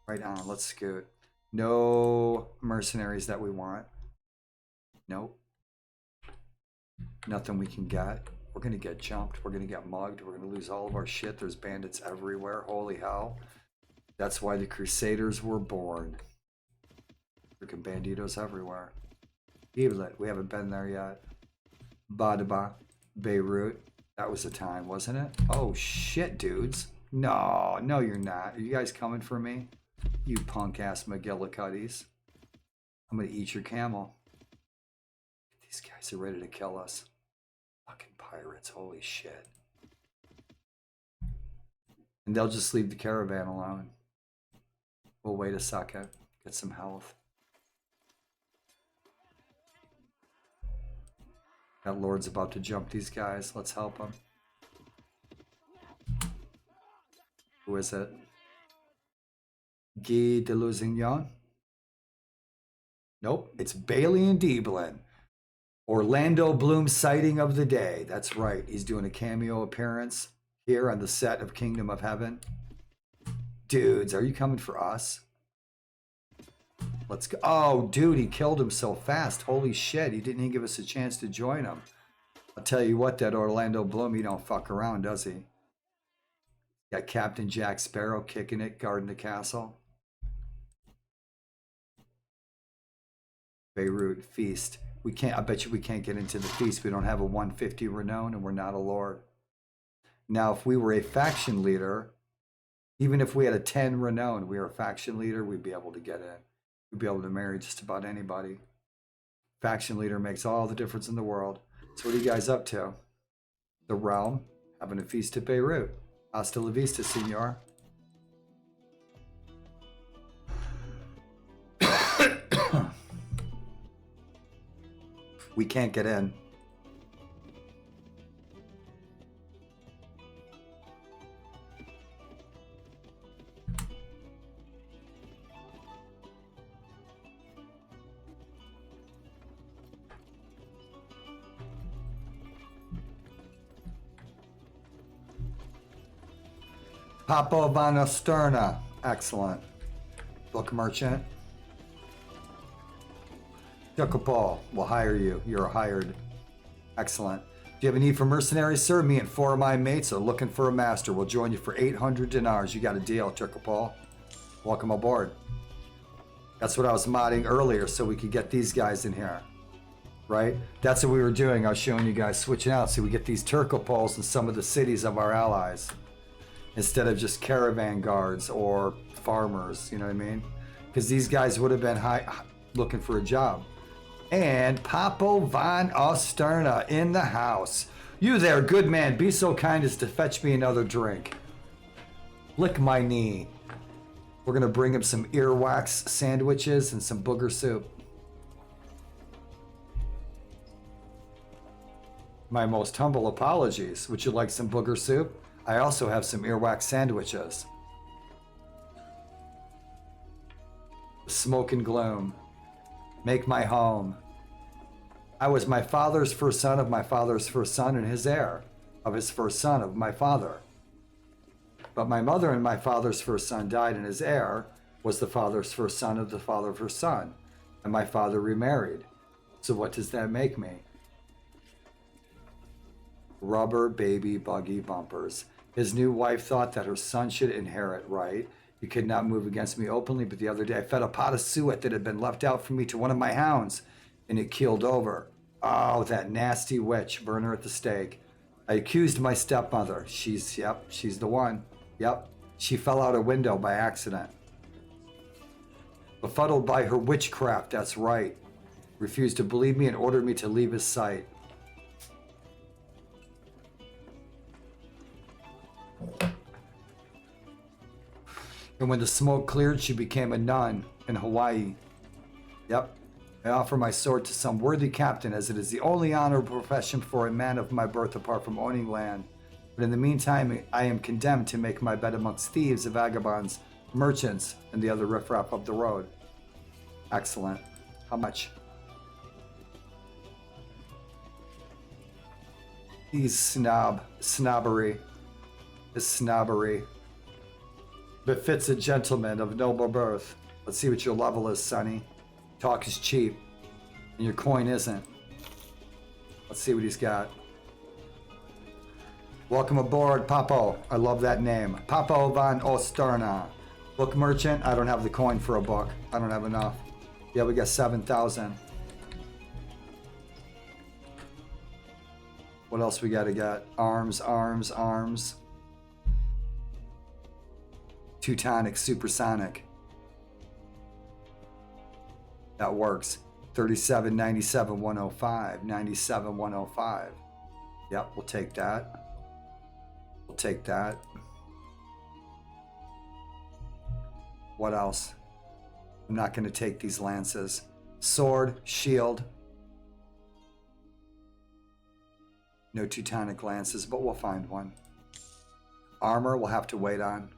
Right on, let's scoot. No mercenaries that we want. Nope. Nothing we can get. We're going to get jumped. We're going to get mugged. We're going to lose all of our shit. There's bandits everywhere. Holy hell. That's why the Crusaders were born. Freaking banditos everywhere. Evelet, we haven't been there yet. Badaba, Beirut. That was the time, wasn't it? Oh shit, dudes. No, you're not. Are you guys coming for me? You punk ass McGillicuddies. I'm gonna eat your camel. These guys are ready to kill us. Fucking pirates, holy shit. And they'll just leave the caravan alone. We'll wait a second, get some health. That lord's about to jump these guys. Let's help him. Who is it? Guy de Lusignan? Nope, it's Bailey and Deeblin. Orlando Bloom sighting of the day. That's right. He's doing a cameo appearance here on the set of Kingdom of Heaven. Dudes, are you coming for us? Let's go. Oh, dude, he killed him so fast. Holy shit, he didn't even give us a chance to join him. I'll tell you what, that Orlando Bloom, he don't fuck around, does he? Got Captain Jack Sparrow kicking it, guarding the castle. Beirut feast. We can't. I bet you we can't get into the feast. We don't have a 150 renown, and we're not a lord. Now, if we were a faction leader, even if we had a 10 renown, we were a faction leader, we'd be able to get in. We'd be able to marry just about anybody. Faction leader makes all the difference in the world. So what are you guys up to? The realm having a feast at Beirut. Hasta la vista, senor. We can't get in. Papo van Osterna. Excellent. Book merchant. Jacopal will hire you. You're hired. Excellent. Do you have a need for mercenaries, sir? Me and 4 of my mates are looking for a master. We'll join you for 800 dinars. You got a deal, Jacopal. Welcome aboard. That's what I was modding earlier so we could get these guys in here. Right? That's what we were doing. I was showing you guys switching out so we get these Turcopols in some of the cities of our allies. Instead of just caravan guards or farmers, you know what I mean? Because these guys would have been looking for a job. And Papo van Osterna in the house. You there, good man, be so kind as to fetch me another drink. Lick my knee. We're gonna bring him some earwax sandwiches and some booger soup. My most humble apologies. Would you like some booger soup? I also have some earwax sandwiches. Smoke and gloom. Make my home. I was my father's first son of my father's first son and his heir of his first son of my father. But my mother and my father's first son died, and his heir was the father's first son of the father of her son. And my father remarried. So what does that make me? Rubber baby buggy bumpers. His new wife thought that her son should inherit, right? He could not move against me openly, but the other day I fed a pot of suet that had been left out for me to one of my hounds, and it keeled over. Oh, that nasty witch, burn her at the stake. I accused my stepmother. She's the one. Yep, she fell out a window by accident. Befuddled by her witchcraft, that's right. Refused to believe me and ordered me to leave his sight. And when the smoke cleared, she became a nun in Hawaii. Yep. I offer my sword to some worthy captain, as it is the only honorable profession for a man of my birth apart from owning land. But in the meantime, I am condemned to make my bed amongst thieves, vagabonds, merchants, and the other riffraff of the road. Excellent. How much? He's snobbery. His snobbery befits a gentleman of noble birth. Let's see what your level is, Sonny. Talk is cheap, and your coin isn't. Let's see what he's got. Welcome aboard, Papo. I love that name. Papo van Osterna. Book merchant. I don't have the coin for a book. I don't have enough. Yeah, we got 7,000. What else we gotta get? Arms. Teutonic, supersonic. That works. 37, 97, 105. 97, 105. Yep, we'll take that. We'll take that. What else? I'm not going to take these lances. Sword, shield. No Teutonic lances, but we'll find one. Armor we'll have to wait on.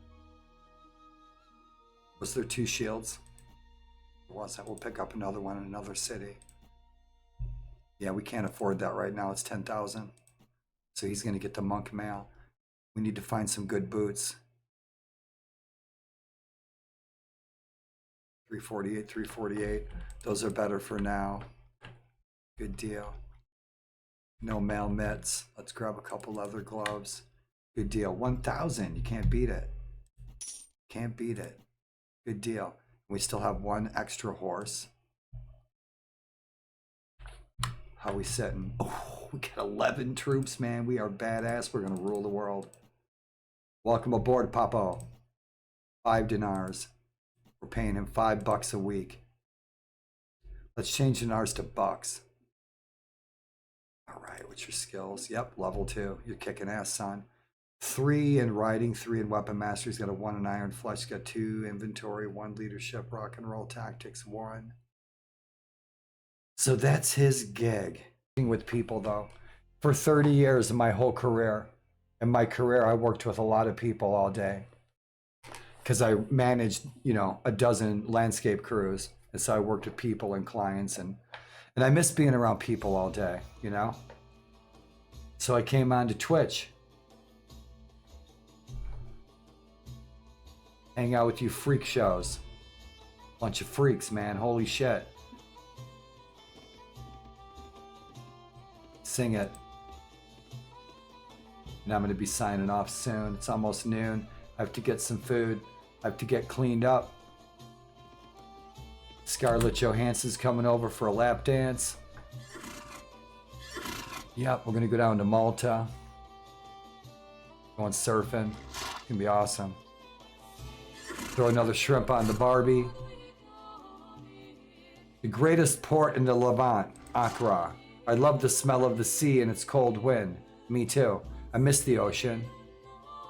Was there 2 shields? It wasn't. We'll pick up another one in another city. Yeah, we can't afford that right now. It's 10,000. So he's going to get the monk mail. We need to find some good boots. 348, 348. Those are better for now. Good deal. No mail mitts. Let's grab a couple leather gloves. Good deal. 1,000. You can't beat it. Can't beat it. Good deal. We still have 1 extra horse. How we sitting? Oh, we got 11 troops, man. We are badass. We're going to rule the world. Welcome aboard, Papo. 5 dinars. We're paying him $5 a week. Let's change dinars to bucks. All right, what's your skills? Yep, level 2. You're kicking ass, son. 3 in riding, 3 in weapon mastery. He's got a 1 in iron flesh. He's got 2 inventory, 1 leadership, rock and roll tactics, 1. So that's his gig. With people though, for 30 years in my whole career. In my career, I worked with a lot of people all day. Because I managed, you know, a dozen landscape crews. And so I worked with people and clients, and I miss being around people all day, you know? So I came on to Twitch. Hang out with you freak shows. Bunch of freaks, man. Holy shit. Sing it. And I'm going to be signing off soon. It's almost noon. I have to get some food. I have to get cleaned up. Scarlett Johansson's coming over for a lap dance. Yep, we're going to go down to Malta. Going surfing. It's going to be awesome. Throw another shrimp on the Barbie. The greatest port in the Levant, Accra. I love the smell of the sea and its cold wind. Me too. I miss the ocean.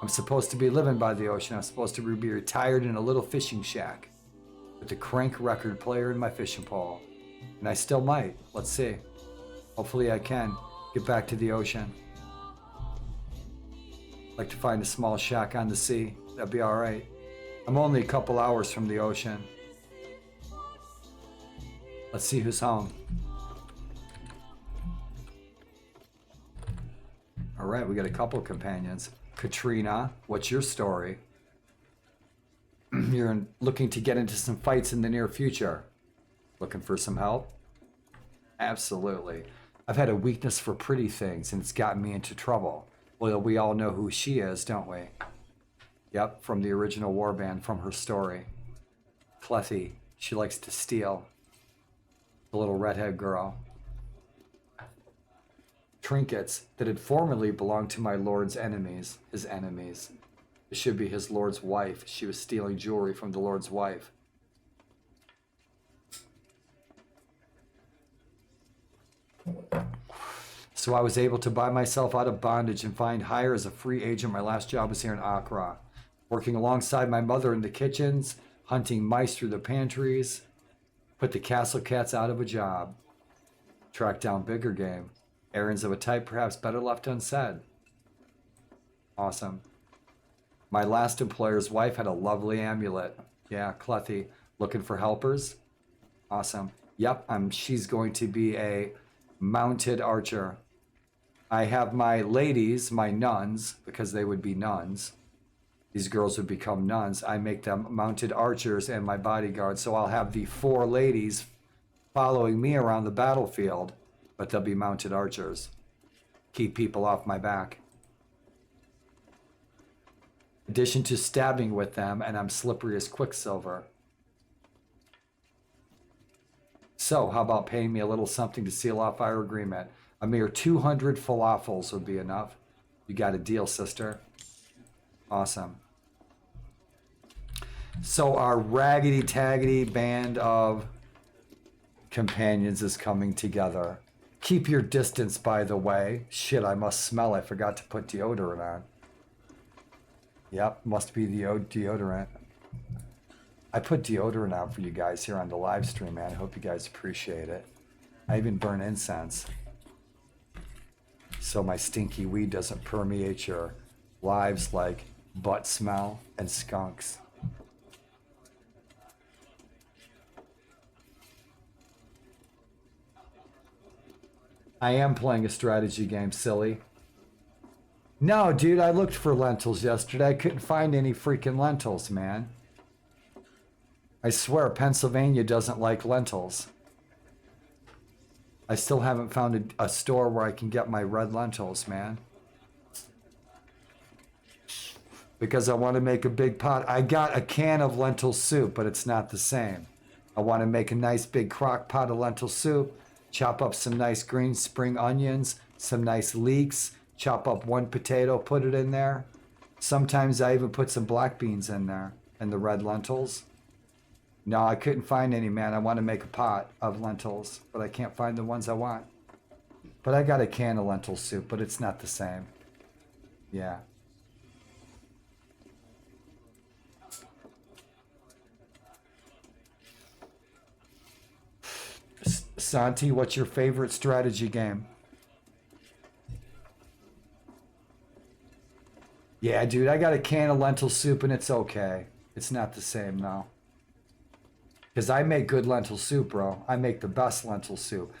I'm supposed to be living by the ocean. I'm supposed to be retired in a little fishing shack with a crank record player and my fishing pole. And I still might. Let's see. Hopefully I can get back to the ocean. Like to find a small shack on the sea. That'd be all right. I'm only a couple hours from the ocean. Let's see who's home. All right, we got a couple companions. Katrina, what's your story? You're looking to get into some fights in the near future. Looking for some help? Absolutely. I've had a weakness for pretty things, and it's gotten me into trouble. Well, we all know who she is, don't we? Yep, from the original Warband, from her story. Clethy, she likes to steal. The little redhead girl. Trinkets that had formerly belonged to my lord's enemies, his enemies. It should be his lord's wife. She was stealing jewelry from the lord's wife. So I was able to buy myself out of bondage and find hire as a free agent. My last job was here in Accra, working alongside my mother in the kitchens, hunting mice through the pantries, put the castle cats out of a job, track down bigger game. Errands of a type perhaps better left unsaid. Awesome. My last employer's wife had a lovely amulet. Yeah, Clethy. Looking for helpers? Awesome. Yep, she's going to be a mounted archer. I have my ladies, my nuns, because they would be nuns. These girls would become nuns. I make them mounted archers and my bodyguards. So I'll have the 4 ladies following me around the battlefield, but they'll be mounted archers. Keep people off my back. In addition to stabbing with them, and I'm slippery as quicksilver. So, how about paying me a little something to seal off our agreement? A mere 200 falafels would be enough. You got a deal, sister. Awesome. So our raggedy-taggedy band of companions is coming together. Keep your distance, by the way. Shit, I must smell. I forgot to put deodorant on. Yep, must be the deodorant. I put deodorant out for you guys here on the live stream, man. I hope you guys appreciate it. I even burn incense, so my stinky weed doesn't permeate your lives like butt smell and skunks. I am playing a strategy game, silly. No, dude, I looked for lentils yesterday. I couldn't find any freaking lentils, man. I swear, Pennsylvania doesn't like lentils. I still haven't found a store where I can get my red lentils, man. Because I want to make a big pot. I got a can of lentil soup, but it's not the same. I want to make a nice big crock pot of lentil soup, chop up some nice green spring onions, some nice leeks, chop up one potato, put it in there. Sometimes I even put some black beans in there and the red lentils. No, I couldn't find any, man. I want to make a pot of lentils, but I can't find the ones I want. But I got a can of lentil soup, but it's not the same. Yeah. Santi, what's your favorite strategy game? Yeah, dude, I got a can of lentil soup and it's okay. It's not the same, no. Because I make good lentil soup, bro. I make the best lentil soup.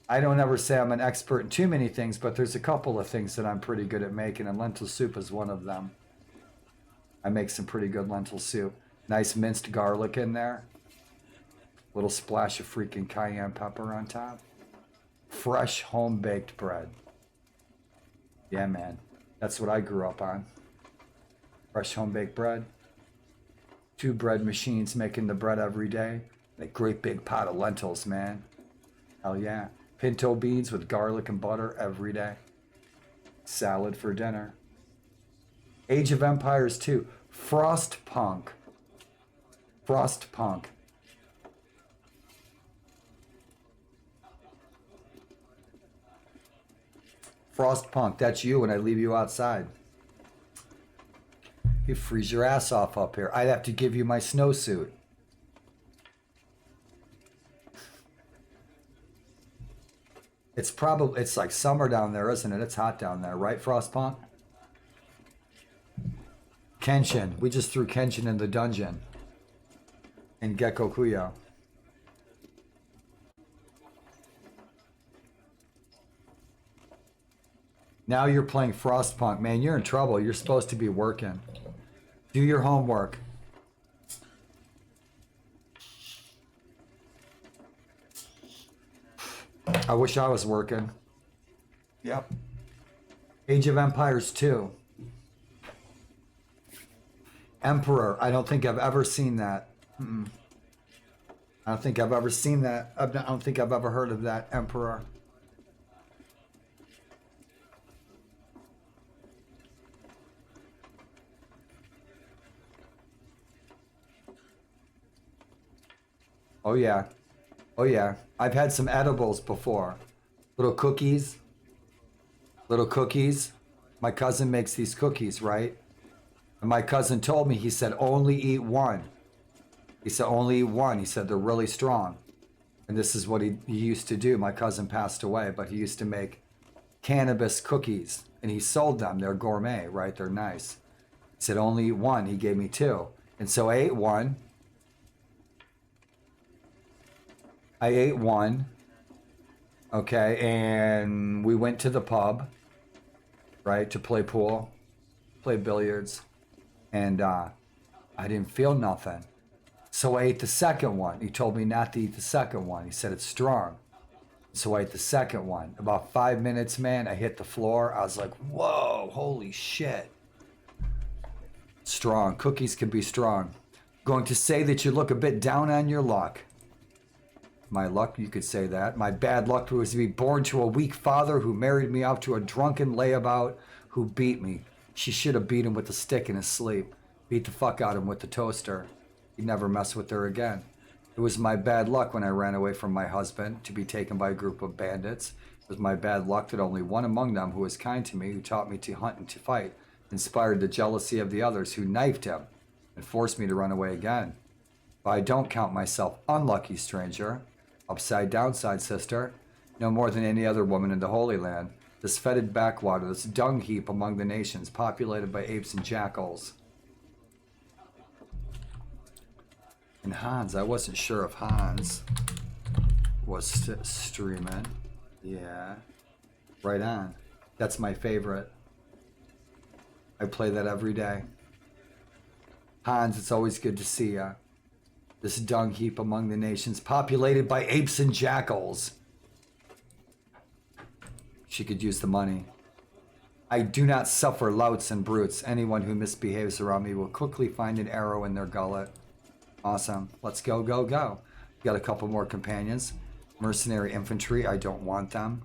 I don't ever say I'm an expert in too many things, but there's a couple of things that I'm pretty good at making, and lentil soup is one of them. I make some pretty good lentil soup. Nice minced garlic in there. Little splash of freaking cayenne pepper on top. Fresh home-baked bread. Yeah, man. That's what I grew up on. Fresh home-baked bread. 2 bread machines making the bread every day. A great big pot of lentils, man. Hell yeah. Pinto beans with garlic and butter every day. Salad for dinner. Age of Empires 2. Frostpunk. Frostpunk. Frostpunk, that's you when I leave you outside. You freeze your ass off up here. I'd have to give you my snowsuit. It's like summer down there, isn't it? It's hot down there, right, Frostpunk? Kenshin. We just threw Kenshin in the dungeon. In Gecko Kuyo. Now you're playing Frostpunk. Man, you're in trouble. You're supposed to be working. Do your homework. I wish I was working. Yep. Age of Empires 2. Emperor. I don't think I've ever seen that. I don't think I've ever seen that. I don't think I've ever heard of that, Emperor. Oh yeah. Oh yeah. I've had some edibles before. Little cookies. Little cookies. My cousin makes these cookies, right? And my cousin told me, he said, only eat one. He said, only eat one. He said, they're really strong. And this is what he used to do. My cousin passed away, but he used to make cannabis cookies. And he sold them. They're gourmet, right? They're nice. He said, only eat one. He gave me 2. And so I ate one. Okay, and we went to the pub, right, to play pool, play billiards, and I didn't feel nothing. So I ate the second one. He told me not to eat the second one. He said it's strong. So I ate the second one. About 5 minutes, man, I hit the floor. I was like, whoa, holy shit. Strong. Cookies can be strong. Going to say that you look a bit down on your luck. My luck, you could say that. My bad luck was to be born to a weak father who married me out to a drunken layabout who beat me. She should have beat him with a stick in his sleep. Beat the fuck out of him with the toaster. He'd never mess with her again. It was my bad luck when I ran away from my husband to be taken by a group of bandits. It was my bad luck that only one among them who was kind to me, who taught me to hunt and to fight, inspired the jealousy of the others who knifed him and forced me to run away again. But I don't count myself unlucky, stranger. Upside downside, sister. No more than any other woman in the Holy Land. This fetid backwater, this dung heap among the nations, populated by apes and jackals. And Hans, I wasn't sure if Hans was streaming. Yeah. Right on. That's my favorite. I play that every day. Hans, it's always good to see ya. This dung heap among the nations, populated by apes and jackals. She could use the money. I do not suffer louts and brutes. Anyone who misbehaves around me will quickly find an arrow in their gullet. Awesome. Let's go, go, go. Got a couple more companions. Mercenary infantry, I don't want them.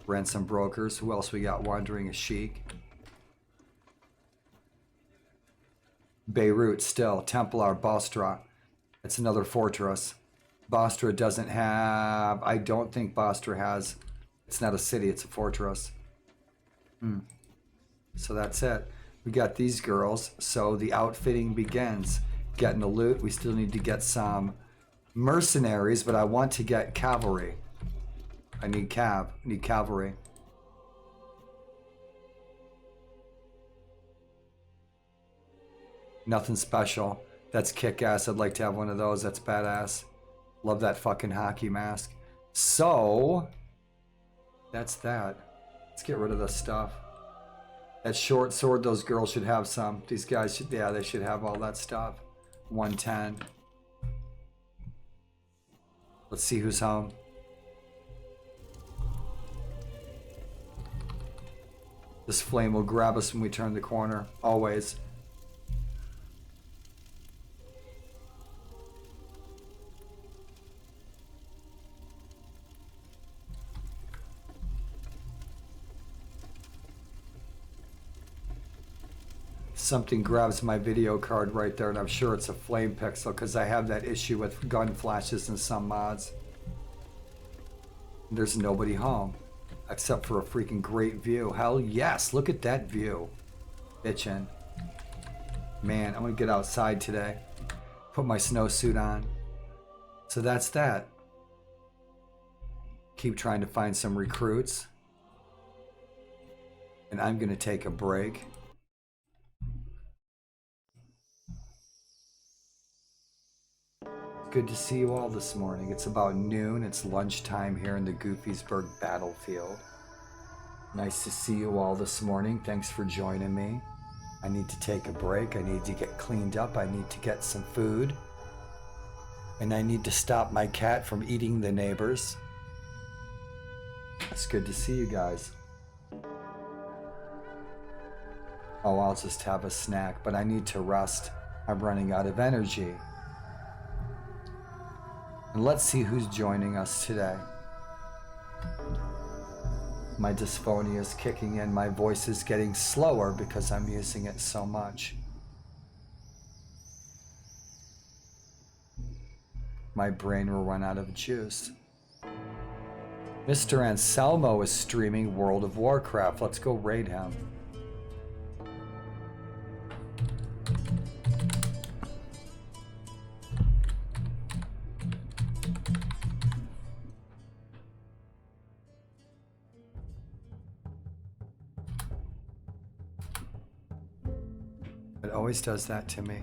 Ransom brokers. Who else we got? Wandering a sheik. Beirut still. Templar, Bostra. It's another fortress. Bostra doesn't have... I don't think Bostra has... It's not a city, it's a fortress. So that's it. We got these girls. So the outfitting begins. Getting the loot. We still need to get some mercenaries, but I want to get cavalry. I need cavalry. Nothing special. That's kick-ass. I'd like to have one of those. That's badass. Love that fucking hockey mask. So, that's that. Let's get rid of this stuff. That short sword, those girls should have some. These guys should, yeah, they should have all that stuff. 110. Let's see who's home. This flame will grab us when we turn the corner. Always. Something grabs my video card right there, and I'm sure it's a flame pixel because I have that issue with gun flashes in some mods. There's nobody home except for a freaking great view. Hell yes, look at that view. Bitchin'. Man, I'm gonna get outside today. Put my snowsuit on. So that's that. Keep trying to find some recruits. And I'm gonna take a break. Good to see you all this morning. It's about noon. It's lunchtime here in the Goofysburg battlefield. Nice to see you all this morning. Thanks for joining me. I need to take a break. I need to get cleaned up. I need to get some food. And I need to stop my cat from eating the neighbors. It's good to see you guys. Oh, I'll just have a snack, but I need to rest. I'm running out of energy. And let's see who's joining us today. My dysphonia is kicking in. My voice is getting slower because I'm using it so much. My brain will run out of juice. Mr. Anselmo is streaming World of Warcraft. Let's go raid him. It always does that to me.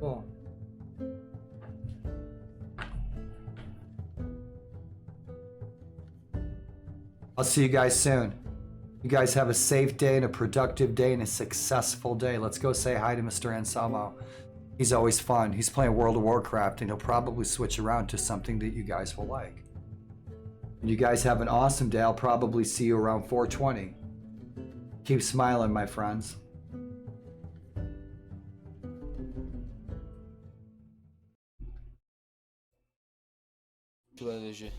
Cool. I'll see you guys soon. You guys have a safe day and a productive day and a successful day. Let's go say hi to Mr. Anselmo. He's always fun. He's playing World of Warcraft and he'll probably switch around to something that you guys will like. You guys have an awesome day. I'll probably see you around 4:20. Keep smiling, my friends. LG.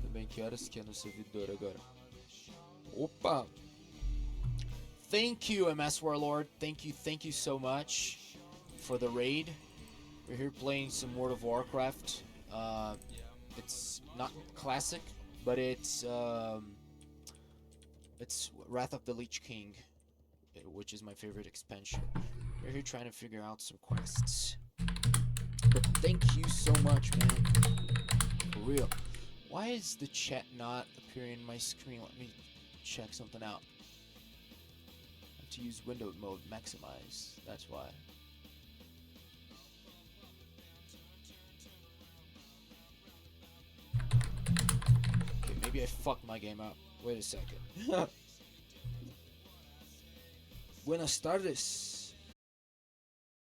Também que horas que é no servidor agora? Opa! Thank you, MS Warlord. Thank you so much for the raid. We're here playing some World of Warcraft. It's not classic, but it's Wrath of the Lich King, which is my favorite expansion. We're here trying to figure out some quests. But thank you so much, man. For real. Why is the chat not appearing on my screen? Let me check something out. I have to use window mode maximize. That's why. maybe I fucked my game up. Wait a second. Buenas tardes.